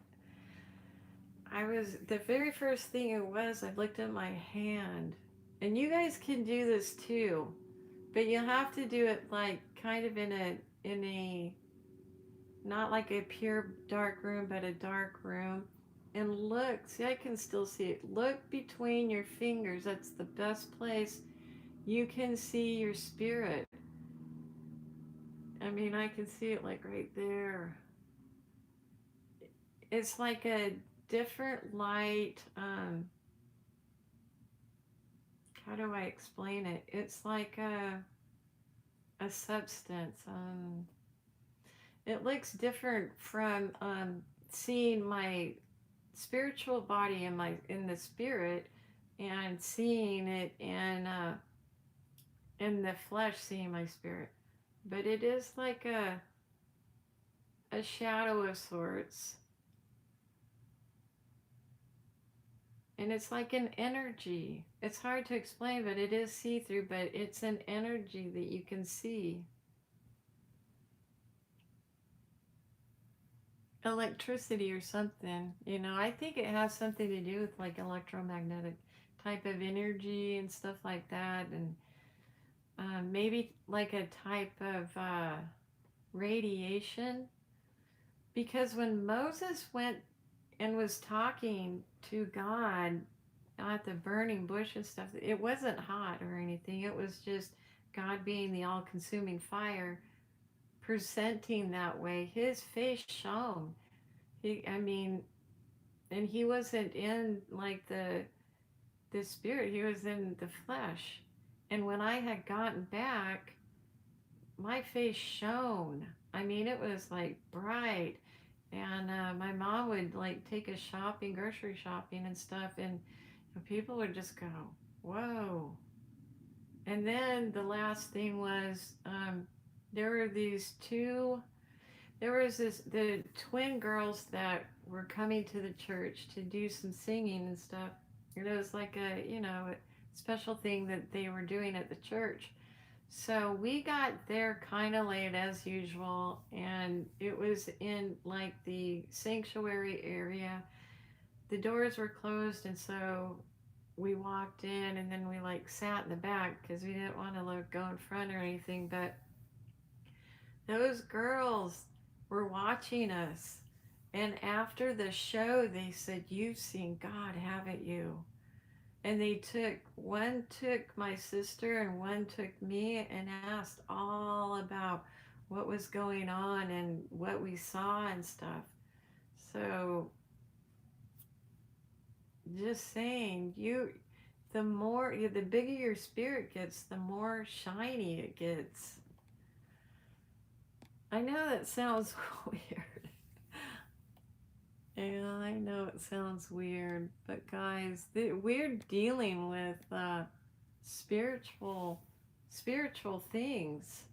Speaker 1: I was the very first thing it was I looked at my hand. And you guys can do this too, but you have to do it like kind of in a not like a pure dark room, but a dark room. And look, see, I can still see it. Look between your fingers. That's the best place you can see your spirit. I mean, I can see it like right there. It's like a different light. How do I explain it? It's like a substance. It looks different from seeing my spiritual body in the spirit, and seeing it in the flesh, seeing my spirit. But it is like a shadow of sorts, and it's like an energy. It's hard to explain, but it is see through. But it's an energy that you can see. Electricity or something. I think it has something to do with like electromagnetic type of energy and stuff like that, and maybe like a type of radiation. Because when Moses went and was talking to God at the burning bush and stuff, it wasn't hot or anything. It was just God being the all consuming fire, presenting that way. His face shone. I mean, and he wasn't in like the spirit, he was in the flesh. And when I had gotten back, my face shone. I mean, it was like bright. And my mom would like take us shopping, grocery shopping and stuff, and people would just go, whoa. And then the last thing was, there were these two, there was the twin girls that were coming to the church to do some singing and stuff. And it was like a special thing that they were doing at the church. So we got there kind of late as usual, and it was in like the sanctuary area. The doors were closed, and so we walked in, and then we like sat in the back because we didn't want to like go in front or anything. But those girls were watching us, and after the show, they said, "You've seen God, haven't you?" And one took my sister and one took me and asked all about what was going on and what we saw and stuff. So just saying, the bigger your spirit gets, the more shiny it gets. I know that sounds weird. Yeah, I know it sounds weird, but guys, we're dealing with spiritual spiritual things,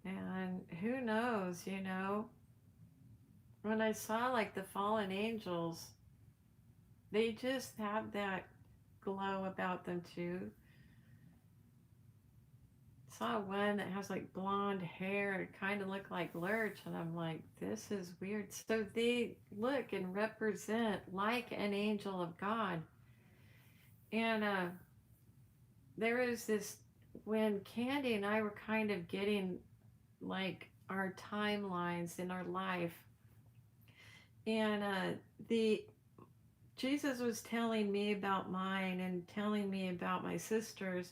Speaker 1: and who knows, when I saw like the fallen angels, they just have that glow about them too. Saw one that has like blonde hair, kind of look like Lurch, and I'm like, this is weird. So they look and represent like an angel of God. And there was this, when Candy and I were kind of getting like our timelines in our life, and the Jesus was telling me about mine and telling me about my sisters,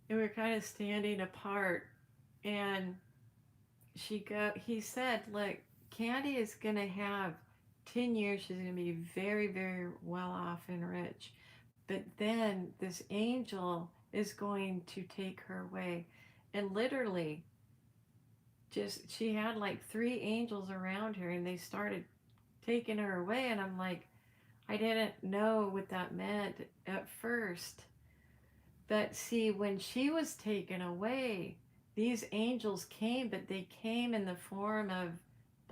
Speaker 1: and we were kind of standing apart, and he said, look, Candy is going to have 10 years, she's going to be very, very well off and rich, but then this angel is going to take her away. And literally, just she had like three angels around her, and they started taking her away. And I'm like, I didn't know what that meant at first. But see, when she was taken away, these angels came, but they came in the form of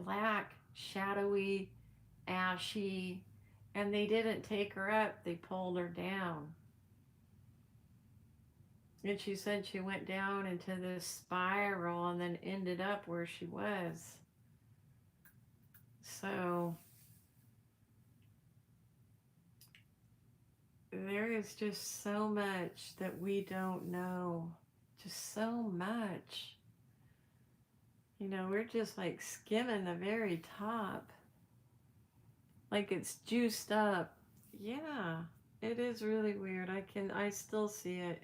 Speaker 1: black, shadowy, ashy, and they didn't take her up, they pulled her down. And she said she went down into this spiral and then ended up where she was. So there is just so much that we don't know. Just so much. We're just like skimming the very top. Like it's juiced up. Yeah, it is really weird. I still see it.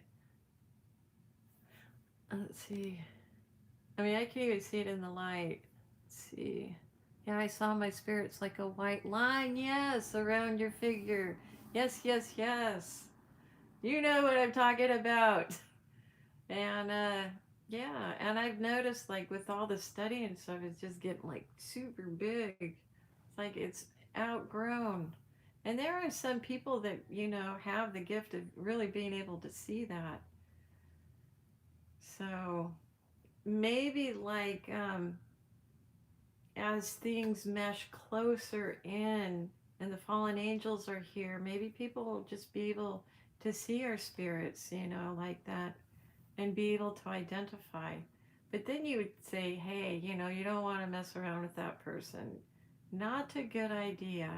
Speaker 1: Let's see. I mean, I can even see it in the light. Let's see. Yeah, I saw my spirits like a white line, yes, around your figure. Yes, yes, yes. You know what I'm talking about. And yeah, and I've noticed like with all the study and stuff, it's just getting like super big. It's like it's outgrown. And there are some people that, have the gift of really being able to see that. So maybe like as things mesh closer in and the fallen angels are here, maybe people will just be able to see our spirits, like that and be able to identify. But then you would say, hey, you don't want to mess around with that person. Not a good idea.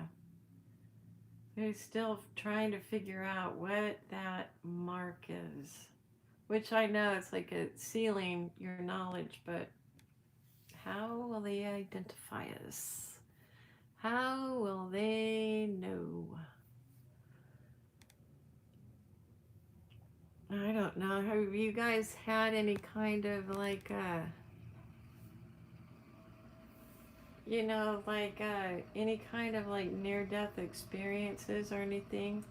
Speaker 1: They're still trying to figure out what that mark is, which I know it's like a sealing your knowledge, but how will they identify us? How will they know? I don't know. Have you guys had any kind of like any kind of like near death experiences or anything?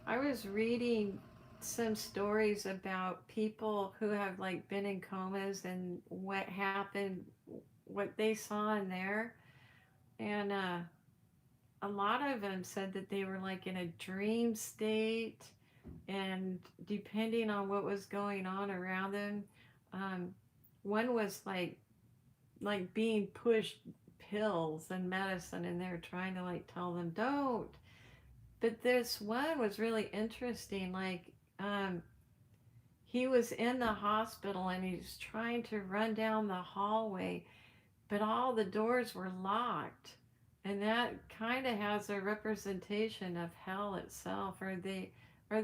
Speaker 1: I was reading some stories about people who have like been in comas and what happened, what they saw in there. And a lot of them said that they were like in a dream state, and depending on what was going on around them, um, one was like being pushed pills and medicine, and they're trying to like tell them don't. But this one was really interesting. Like, um, he was in the hospital and he was trying to run down the hallway, but all the doors were locked. And that kind of has a representation of hell itself, or the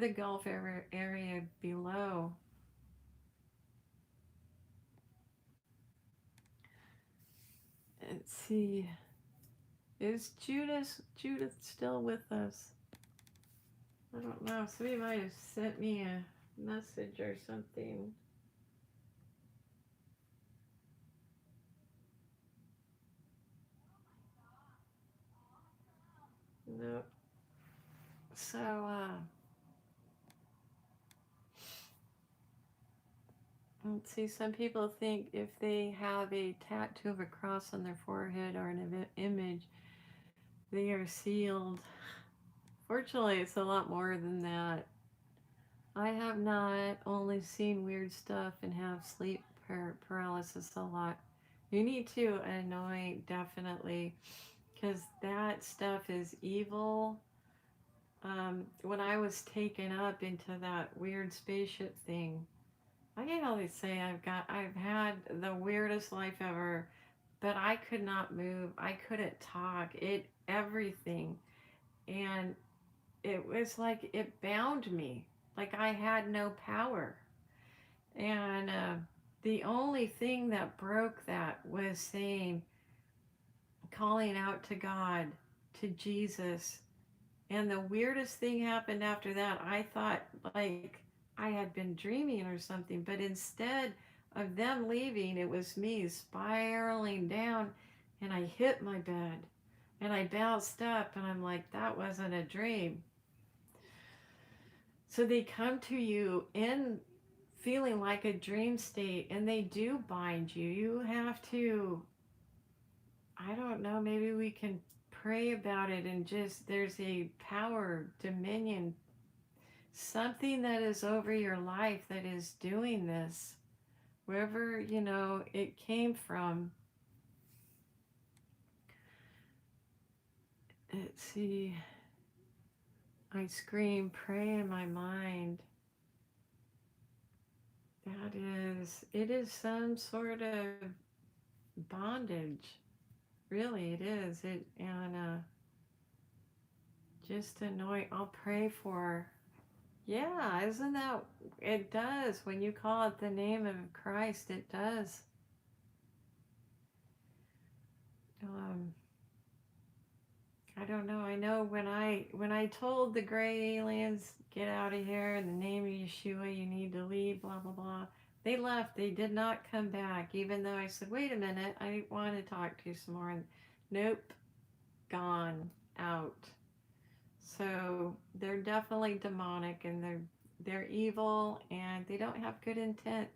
Speaker 1: Gulf area below. Let's see. Is Judith still with us? I don't know. Somebody might have sent me a message or something. No. So, let's see. Some people think if they have a tattoo of a cross on their forehead or an image, they are sealed. Fortunately, it's a lot more than that. I have not only seen weird stuff and have sleep paralysis a lot. You need to anoint, definitely, because that stuff is evil. When I was taken up into that weird spaceship thing, I can only say I've had the weirdest life ever, but I could not move. I couldn't talk. Everything. And it was like it bound me. Like I had no power. And the only thing that broke that was saying, calling out to God, to Jesus. And the weirdest thing happened after that. I thought like I had been dreaming or something, but instead of them leaving, it was me spiraling down, and I hit my bed and I bounced up, and I'm like, that wasn't a dream. So they come to you in feeling like a dream state, and they do bind you. You have to, I don't know, maybe we can pray about it, and just there's a power, dominion, something that is over your life that is doing this, wherever it came from. Let's see. I scream, pray in my mind. It is some sort of bondage. Really, it is. And just anoint. I'll pray for. Yeah, isn't that? It does. When you call it the name of Christ, it does. Um, I don't know. I know when I told the gray aliens, get out of here in the name of Yeshua, you need to leave, blah blah blah. They left. They did not come back, even though I said, wait a minute, I want to talk to you some more. And nope, gone, out. So they're definitely demonic, and they're evil, and they don't have good intent.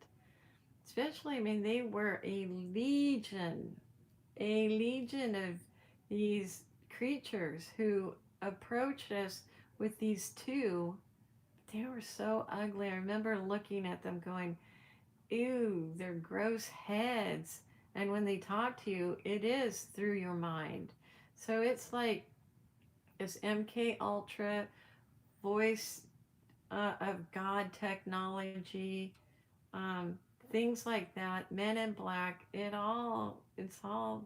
Speaker 1: Especially, I mean, they were a legion of these creatures who approached us with these two. They were so ugly. I remember looking at them going, ew, they're gross heads. And when they talk to you, it is through your mind. So it's like this MK Ultra voice of God technology, um, things like that, Men in Black. It's all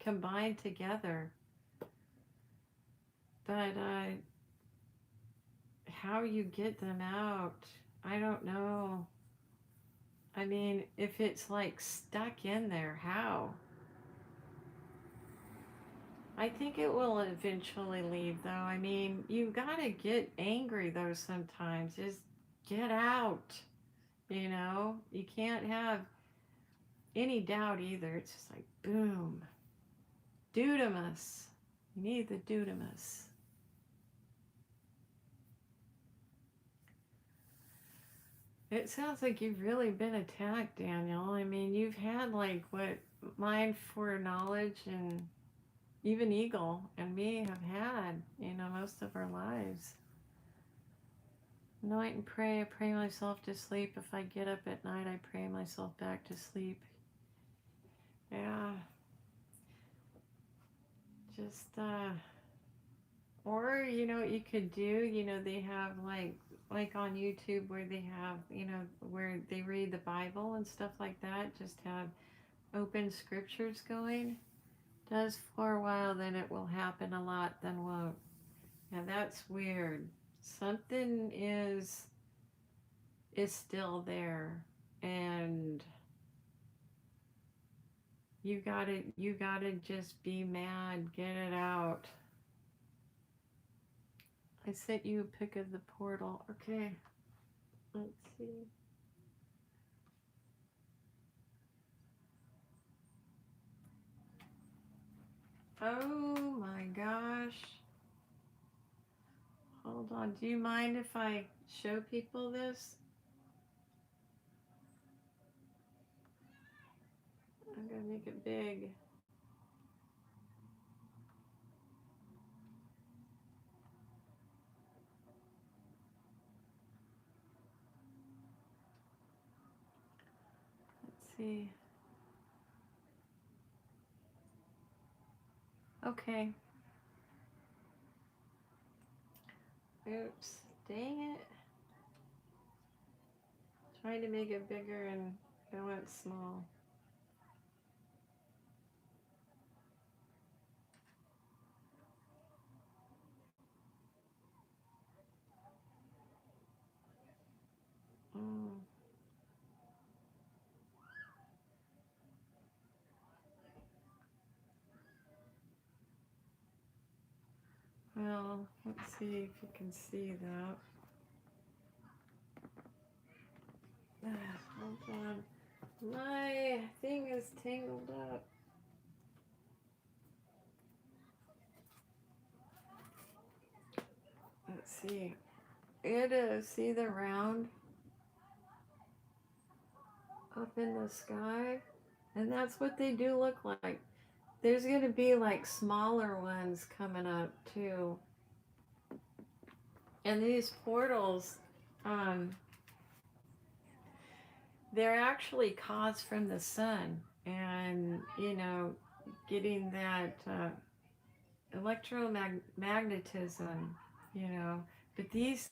Speaker 1: combined together. But how you get them out, I don't know. I mean, if it's like stuck in there, how? I think it will eventually leave, though. I mean, you gotta get angry, though, sometimes. Just get out, you know? You can't have any doubt either. It's just like, boom. Dudamus. You need the dudamus. It sounds like you've really been attacked, Daniel. I mean, you've had like what Mind for Knowledge and even Eagle and me have had, you know, most of our lives. Anoint and pray. I pray myself to sleep. If I get up at night, I pray myself back to sleep. Yeah. Just, or, you know, what you could do, you know, they have like on YouTube where they have, you know, where they read the Bible and stuff like that. Just have open scriptures going. Does for a while, then it will happen a lot, then won't. Yeah, that's weird. Something is still there, and you gotta just be mad, get it out. I sent you a pic of the portal. Okay, let's see. Oh my gosh. Hold on. Do you mind if I show people this? I'm gonna make it big. Let's see. Okay. Oops. Dang it. Trying to make it bigger and it went small. Mm. Well, let's see if you can see that. Hold on. My thing is tangled up. Let's see. It is. See the round up in the sky? And that's what they do look like. There's going to be like smaller ones coming up too. And these portals, um, they're actually caused from the sun. And, you know, getting that electromagnetism, you know. But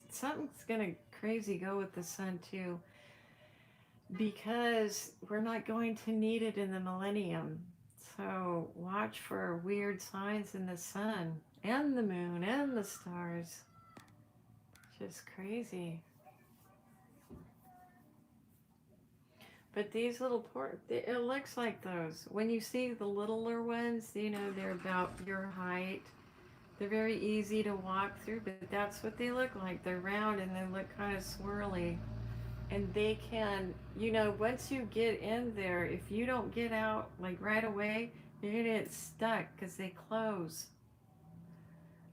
Speaker 1: something's going to crazy go with the sun too. Because we're not going to need it in the millennium. So watch for weird signs in the sun and the moon and the stars. Just crazy. But these little it looks like those. When you see the littler ones, you know, they're about your height. They're very easy to walk through, but that's what they look like. They're round and they look kind of swirly. And they can, once you get in there, if you don't get out like right away, you're gonna get stuck because they close.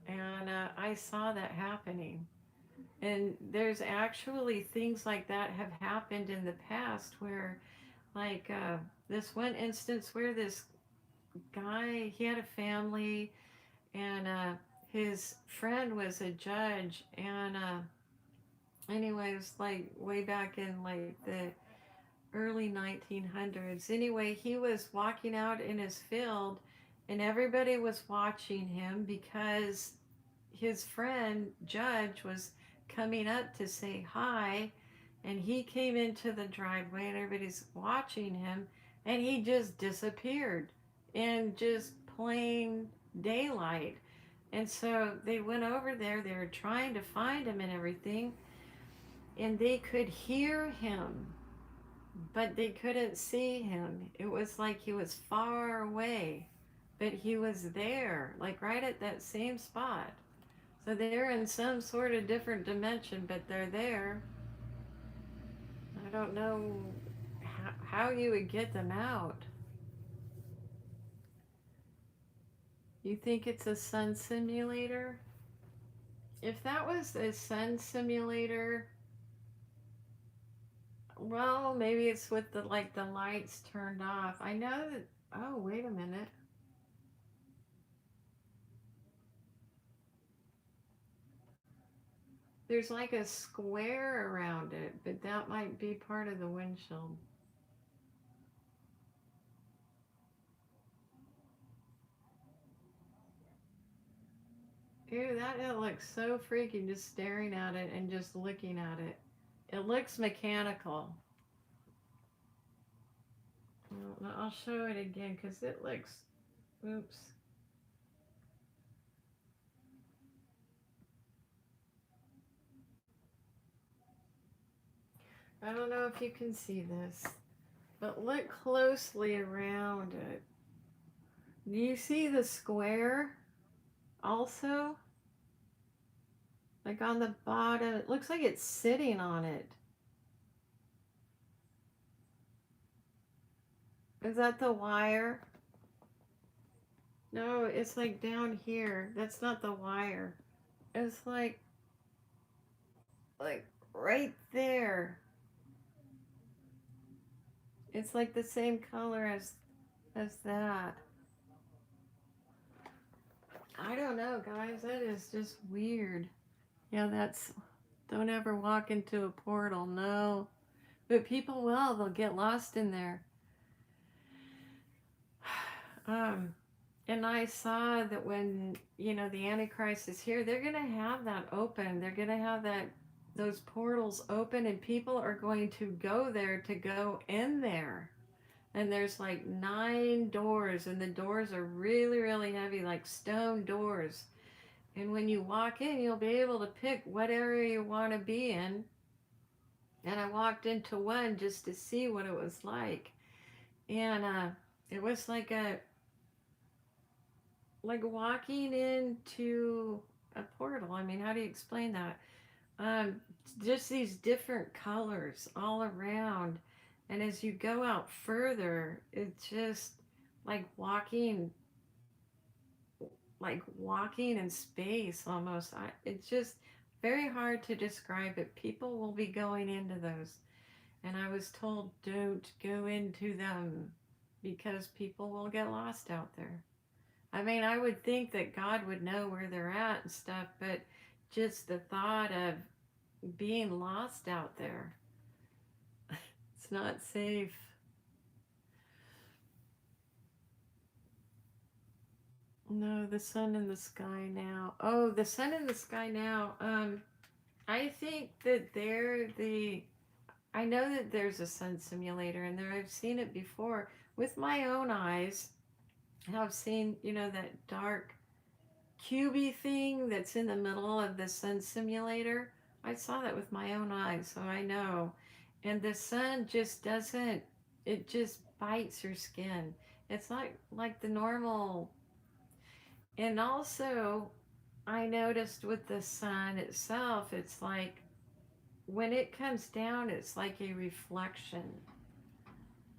Speaker 1: And I saw that happening. And there's actually things like that have happened in the past where, like, this one instance where this guy, he had a family, and his friend was a judge. And anyway, it was like way back in like the early 1900s. Anyway, he was walking out in his field, and everybody was watching him because his friend Judge was coming up to say hi, and he came into the driveway, and everybody's watching him, and he just disappeared in just plain daylight. And so they went over there, they were trying to find him and everything, and they could hear him, but they couldn't see him. It was like he was far away, but he was there, like right at that same spot. So they're in some sort of different dimension, but they're there. I don't know how you would get them out. You think it's a sun simulator? If that was a sun simulator, well, maybe it's with the lights turned off. I know that. Oh, wait a minute. There's like a square around it, but that might be part of the windshield. Ew, that it looks so freaky just staring at it and just looking at it. It looks mechanical. Well, I'll show it again because it looks. Oops. I don't know if you can see this, but look closely around it. Do you see the square also? Like on the bottom, it looks like it's sitting on it. Is that the wire? No, it's like down here. That's not the wire. It's like right there. It's like the same color as that. I don't know, guys. That is just weird. Yeah, that's. Don't ever walk into a portal. No. But people will. They'll get lost in there. Um, and I saw that when, the Antichrist is here, they're going to have that open. They're going to have those portals open, and people are going to go there to go in there. And there's like 9 doors, and the doors are really, really heavy, like stone doors. And when you walk in, you'll be able to pick what area you want to be in. And I walked into one just to see what it was like. And it was like walking into a portal. I mean, how do you explain that? Um, just these different colors all around. And as you go out further, it's just like walking in space almost. It's just very hard to describe it. People will be going into those. And I was told, don't go into them because people will get lost out there. I mean, I would think that God would know where they're at and stuff, but just the thought of being lost out there, it's not safe. No, the sun in the sky now. Oh, the sun in the sky now. I think that I know that there's a sun simulator, and I've seen it before with my own eyes. I've seen, that dark cubey thing that's in the middle of the sun simulator. I saw that with my own eyes, so I know. And the sun just doesn't, it just bites your skin. It's not like the normal. And also, I noticed with the sun itself, it's like when it comes down, it's like a reflection.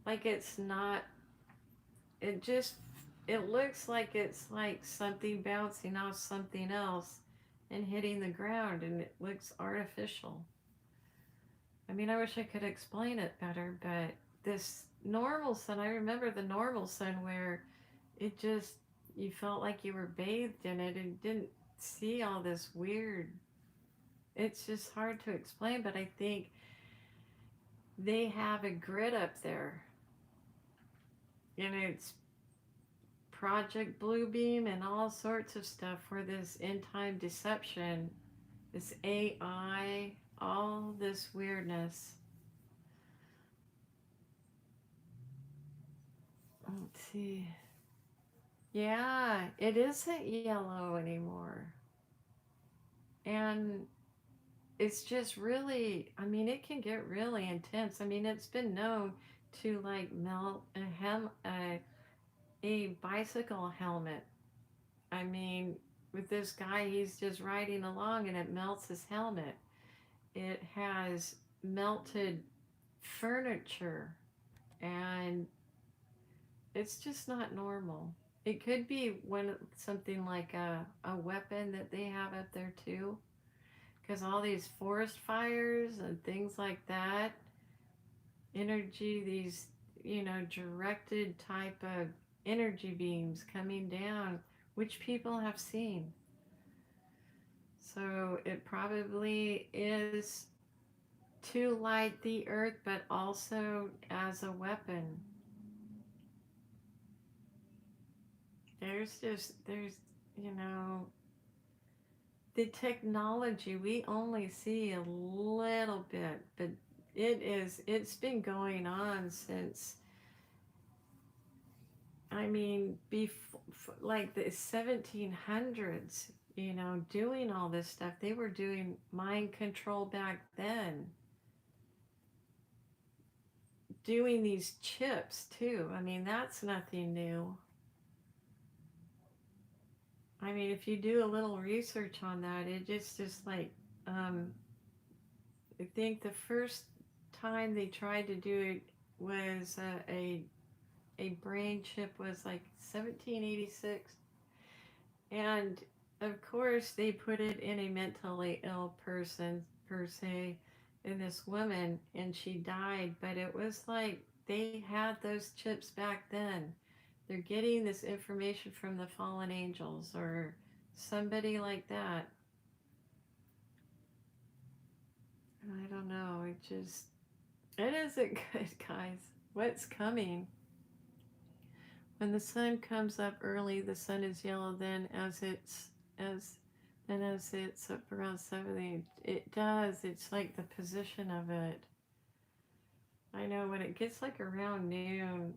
Speaker 1: Like it's not, it just, it looks like it's like something bouncing off something else and hitting the ground, and it looks artificial. I mean, I wish I could explain it better, but this normal sun, I remember the normal sun where it just, you felt like you were bathed in it and didn't see all this weird. It's just hard to explain, but I think they have a grid up there, and it's Project Bluebeam and all sorts of stuff for this end time deception, this AI, all this weirdness. Let's see. Yeah, it isn't yellow anymore. And it's just really, I mean, it can get really intense. I mean, it's been known to like melt a bicycle helmet. I mean, with this guy, he's just riding along and it melts his helmet. It has melted furniture, and it's just not normal. It could be something like a weapon that they have up there too, because all these forest fires and things like that, energy, these, directed type of energy beams coming down, which people have seen. So it probably is to light the earth, but also as a weapon. There's, you know, the technology, we only see a little bit, but it's been going on since, I mean, before, like the 1700s, doing all this stuff. They were doing mind control back then, doing these chips too. I mean, that's nothing new. I mean, if you do a little research on that, it just like, um, I think the first time they tried to do it was a brain chip was like 1786, and of course they put it in a mentally ill person per se, in this woman, and she died. But it was like they had those chips back then. They're getting this information from the fallen angels or somebody like that. I don't know. It isn't good, guys. What's coming? When the sun comes up early, the sun is yellow. Then as it's up around 70, it does. It's like the position of it. I know when it gets like around noon,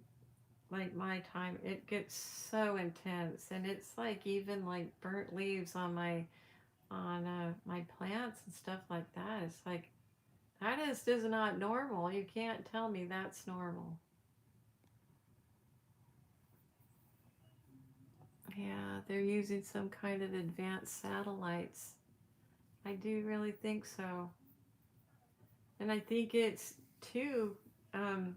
Speaker 1: like my time, it gets so intense, and it's like even like burnt leaves on my plants and stuff like that. It's like that is not normal. You can't tell me that's normal. Yeah, they're using some kind of advanced satellites. I do really think so. And I think it's too, um,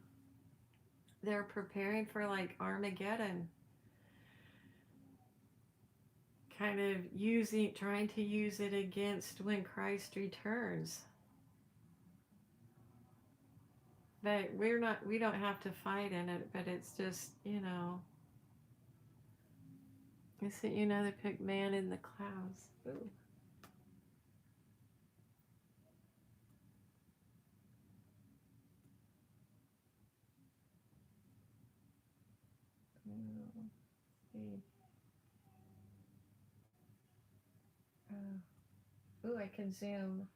Speaker 1: they're preparing for like Armageddon, kind of trying to use it against when Christ returns. But we don't have to fight in it, but it's just, I sent you another pic, man in the clouds. Ooh. Let's see. Ooh, I can zoom.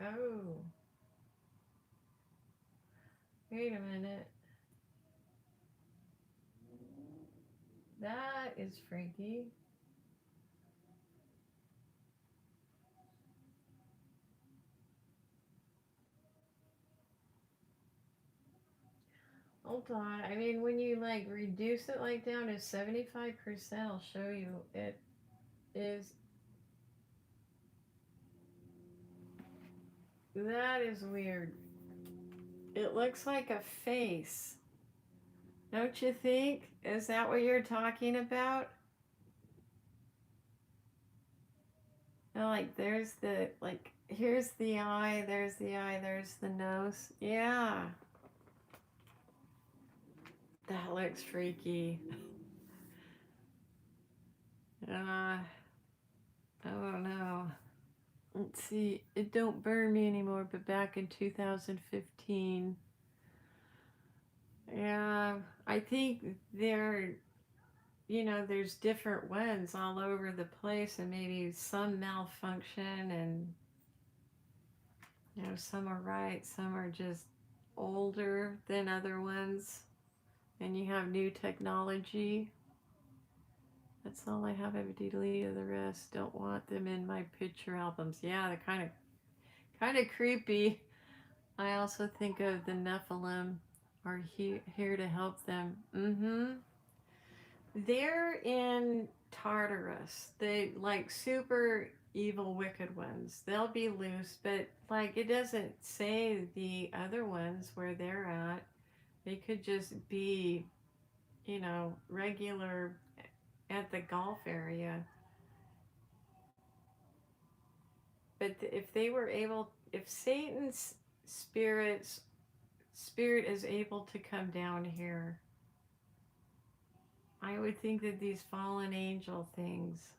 Speaker 1: Oh, wait a minute. That is freaky. hold on. I mean, when you like reduce it like down to 75%, I'll show you. It is, that is weird. It looks like a face. Don't you think? Is that what you're talking about? Oh, like there's the, like, here's the eye, there's the nose. Yeah. That looks freaky. I don't know. Let's see. It don't burn me anymore, but back in 2015. Yeah, I think there's different ones all over the place, and maybe some malfunction, and some are right, some are just older than other ones, and you have new technology. That's all I have. I've deleted the rest. Don't want them in my picture albums. Yeah, they're kind of creepy. I also think of the Nephilim are here to help them. They're in Tartarus. They like super evil, wicked ones. They'll be loose, but like it doesn't say the other ones where they're at. They could just be, regular at the Gulf area. But if they were able, if Satan's spirit is able to come down here, I would think that these fallen angel things,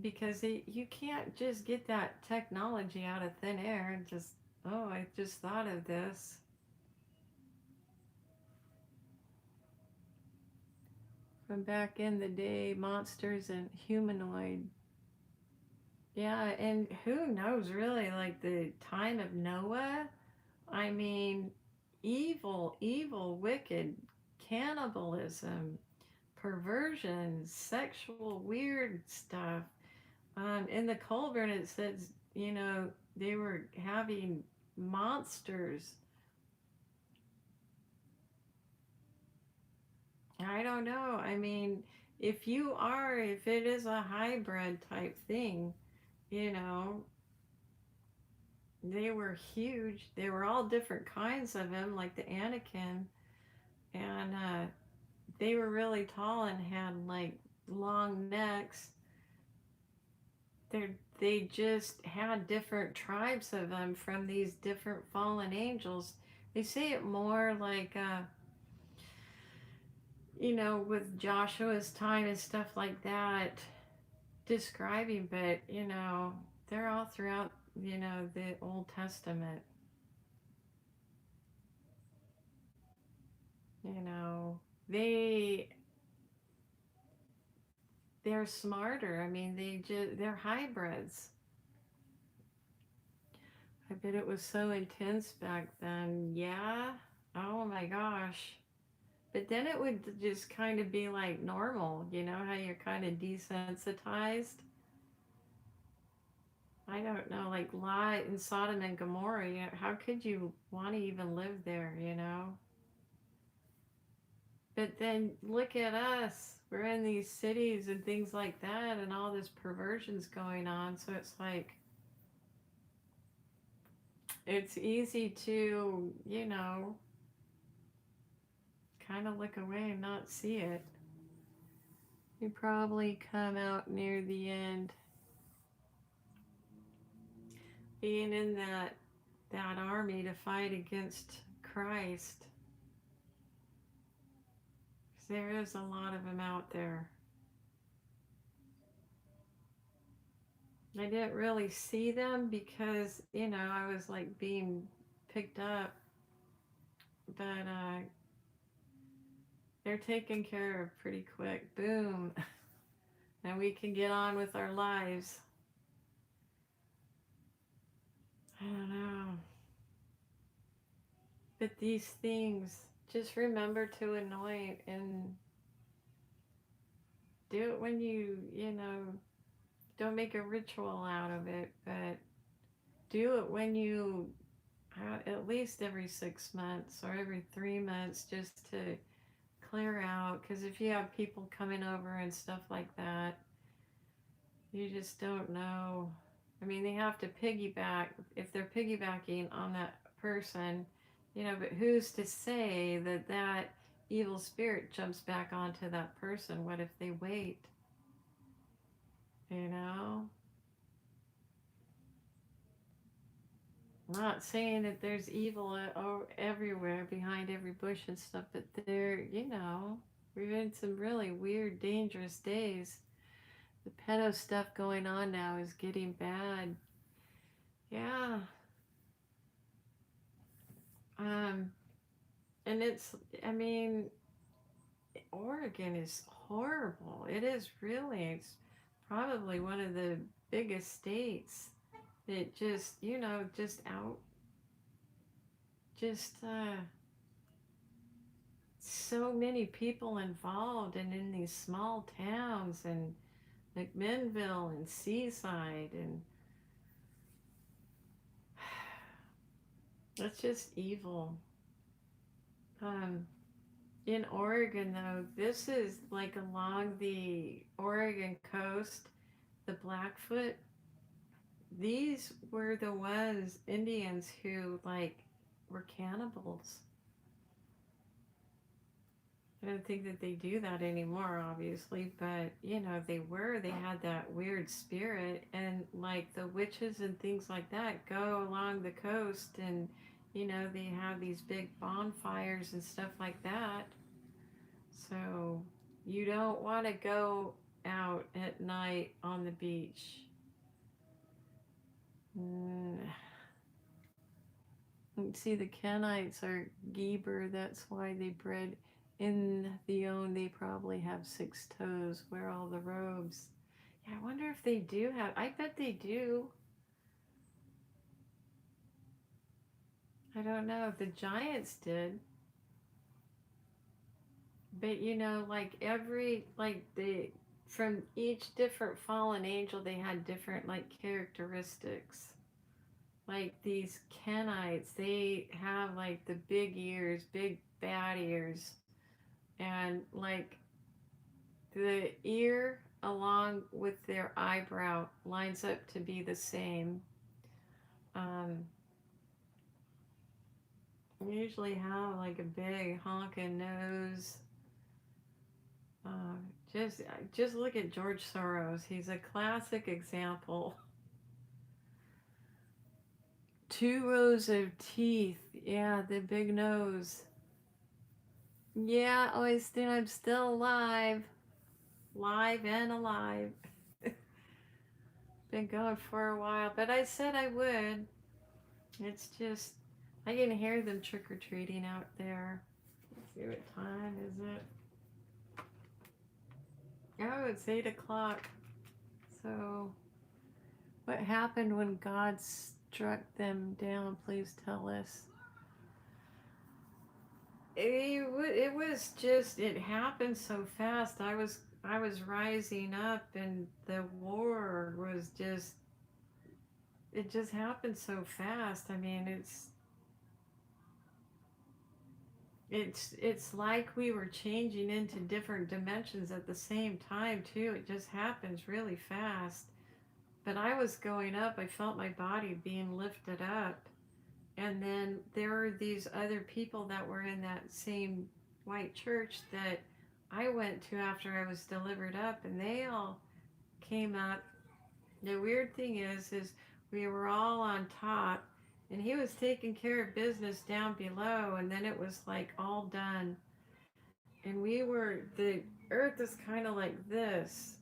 Speaker 1: because you can't just get that technology out of thin air and just, oh, I just thought of this. From back in the day, monsters and humanoid. Yeah, and who knows really, like the time of Noah? I mean, evil, wicked, cannibalism, perversion, sexual weird stuff. In the Colburn, it says, they were having monsters. I don't know. I mean, if it is a hybrid type thing, you know, they were huge. They were all different kinds of them, like the Anakin. And they were really tall and had like long necks. They just had different tribes of them from these different fallen angels. They say it more like, with Joshua's time and stuff like that, describing, but, they're all throughout, the Old Testament. They they're smarter. I mean, they're hybrids. I bet it was so intense back then. Yeah. Oh my gosh. But then it would just kind of be like normal, how you're kind of desensitized. I don't know, like Lot in Sodom and Gomorrah, how could you want to even live there? But then look at us. We're in these cities and things like that, and all this perversion's going on. So it's like, it's easy to, kind of look away and not see it. You probably come out near the end being in that army to fight against Christ. Because there is a lot of them out there. I didn't really see them because, I was like being picked up. But they're taken care of pretty quick. Boom. And we can get on with our lives. I don't know. But these things, just remember to anoint and do it when don't make a ritual out of it, but do it when you at least every 6 months or every 3 months just to clear out. Because if you have people coming over and stuff like that, you just don't know. I mean, they have to piggyback if they're piggybacking on that person, but who's to say that that evil spirit jumps back onto that person? What if they wait? You know? Not saying that there's evil everywhere behind every bush and stuff, but we've had some really weird, dangerous days. The pedo stuff going on now is getting bad. Yeah. Um, and I mean, Oregon is horrible. It is really. It's probably one of the biggest states that just out, just so many people involved and in these small towns and McMinnville and Seaside and it's just evil. Um, in Oregon though, this is like along the Oregon coast, the Blackfoot. These were the ones Indians who like were cannibals. I don't think that they do that anymore, obviously, but they had that weird spirit, and like the witches and things like that go along the coast, and they have these big bonfires and stuff like that. So you don't want to go out at night on the beach. Mm. See, the Kenites are Geber. That's why they bred in the own. They probably have 6 toes. Wear all the robes. Yeah, I wonder if they do have. I bet they do. I don't know if the Giants did, but like the from each different fallen angel, they had different like characteristics. Like these Kenites, they have like the big ears, big bad ears, and like the ear along with their eyebrow lines up to be the same. Um, we usually have like a big honking nose. Uh, just look at George Soros. He's a classic example. 2 rows of teeth. Yeah, the big nose. Yeah, always think I'm still alive. Live and alive. Been going for a while, but I said I would. It's just, I can hear them trick or treating out there. Let's see, what time is it? Oh, it's 8 o'clock. So, what happened when God struck them down? Please tell us. It was just, it happened so fast. I was rising up, and the war was just, it just happened so fast. I mean, it's like we were changing into different dimensions at the same time too. It just happens really fast. But I was going up. I felt my body being lifted up. And then there were these other people that were in that same white church that I went to after I was delivered up, and they all came up. The weird thing is we were all on top, and he was taking care of business down below, and then it was like all done. And the earth is kind of like this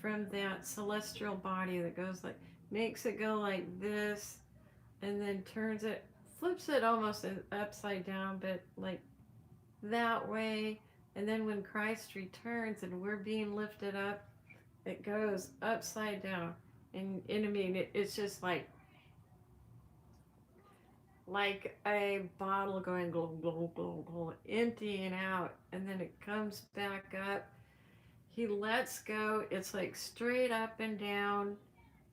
Speaker 1: from that celestial body that goes like, makes it go like this, and then flips it almost upside down, but like that way. And then when Christ returns and we're being lifted up, it goes upside down. And I mean, it's just like a bottle going glug, glug, glug, glug, emptying out, and then it comes back up. He lets go. It's like straight up and down,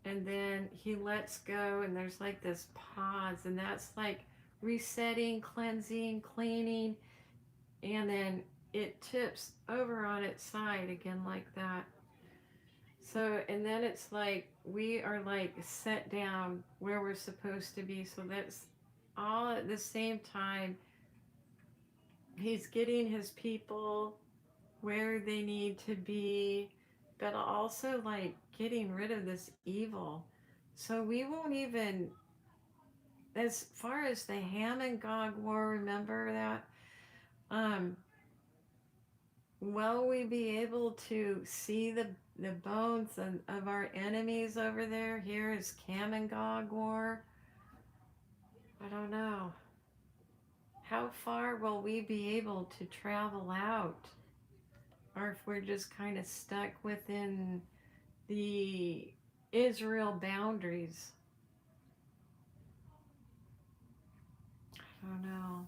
Speaker 1: and then he lets go, and there's like this pause, and that's like resetting, cleansing, cleaning, and then it tips over on its side again like that. So, and then it's like we are like set down where we're supposed to be. So that's all at the same time. He's getting his people where they need to be, but also like getting rid of this evil. So we won't even, as far as the Ham and Gog war, remember that? Um, will we be able to see the bones of our enemies over there? Here is Cam and Gog war. I don't know. How far will we be able to travel out? Or if we're just kind of stuck within the Israel boundaries. I don't know.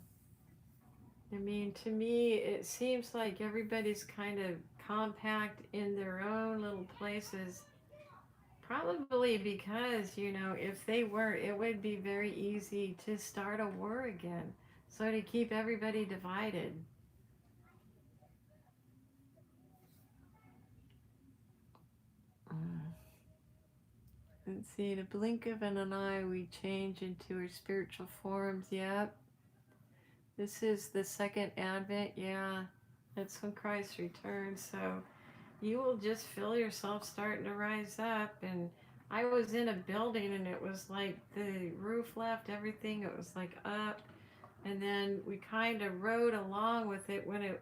Speaker 1: I mean, to me, it seems like everybody's kind of compact in their own little places. Probably because, if they were, it would be very easy to start a war again. So to keep everybody divided. Mm. Let's see, the blink of an eye, we change into our spiritual forms. Yep. This is the second advent. Yeah. That's when Christ returns. So you will just feel yourself starting to rise up. And I was in a building and it was like the roof left, everything. It was like up. And then we kind of rode along with it. When it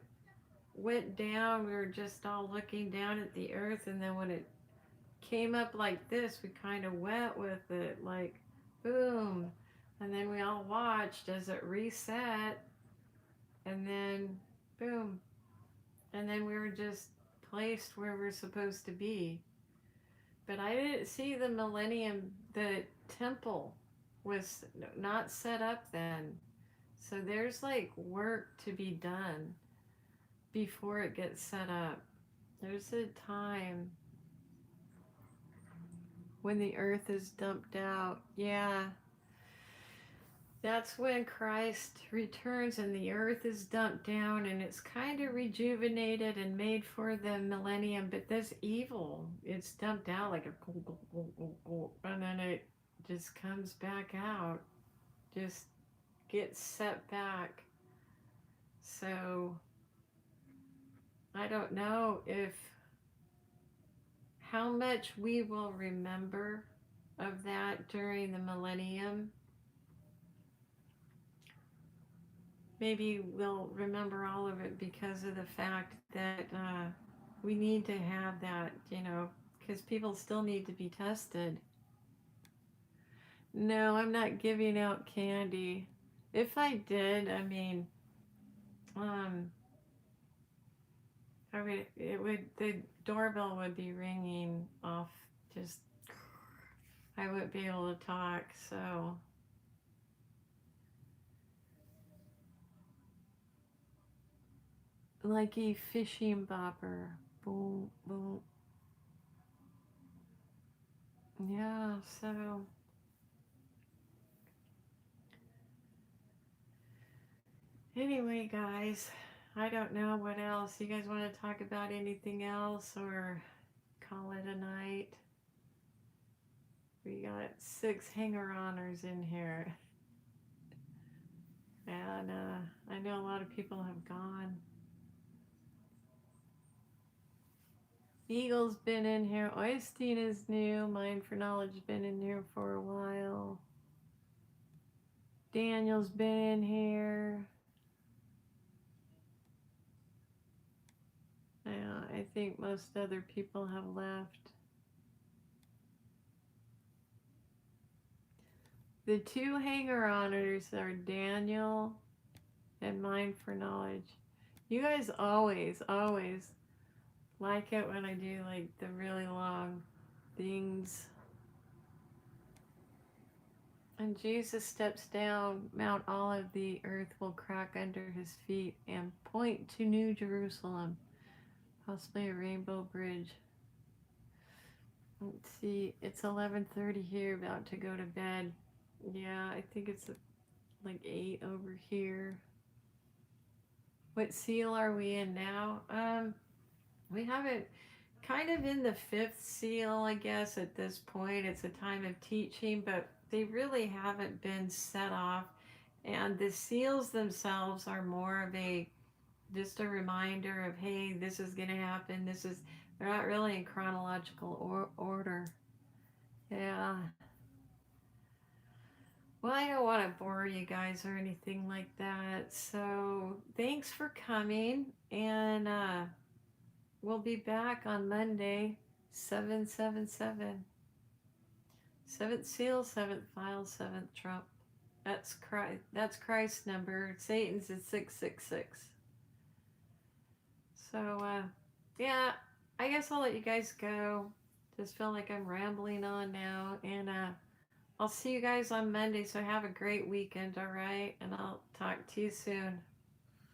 Speaker 1: went down, we were just all looking down at the earth. And then when it came up like this, we kind of went with it, like boom. And then we all watched as it reset. And then boom. And then we were just placed where we're supposed to be. But I didn't see the millennium, the temple was not set up then. So there's like work to be done before it gets set up. There's a time when the earth is dumped out. Yeah. That's when Christ returns and the earth is dumped down and it's kind of rejuvenated and made for the millennium. But this evil, it's dumped out like a, and then it just comes back out, just gets set back. So I don't know if how much we will remember of that during the millennium. Maybe we'll remember all of it because of the fact that we need to have that, because people still need to be tested. No, I'm not giving out candy. If I did, I mean, um, the doorbell would be ringing off. Just, I wouldn't be able to talk. So, like a fishing bopper, boom, boom. Yeah. So. Anyway, guys, I don't know what else. You guys want to talk about anything else or call it a night? We got 6 hanger-oners in here. And I know a lot of people have gone. Eagle's been in here. Oystein is new. Mind for Knowledge been in here for a while. Daniel's been in here. Yeah, I think most other people have left. The 2 hanger-oners are Daniel and Mind for Knowledge. You guys always like it when I do like the really long things. And Jesus steps down Mount Olive, the earth will crack under his feet and point to New Jerusalem, possibly a rainbow bridge. Let's see, it's 11:30 here, about to go to bed. Yeah, I think it's like 8 over here. What seal are we in now? We haven't, kind of in the fifth seal, I guess, at this point. It's a time of teaching, but they really haven't been set off. And the seals themselves are more of a, just a reminder of, hey, this is going to happen. They're not really in chronological order. Yeah. Well, I don't want to bore you guys or anything like that. So thanks for coming. And we'll be back on Monday, 777. Seventh seal, seventh vial, seventh trump. That's Christ. That's Christ's number. Satan's is 666. So yeah, I guess I'll let you guys go. Just feel like I'm rambling on now, and I'll see you guys on Monday. So have a great weekend, all right? And I'll talk to you soon.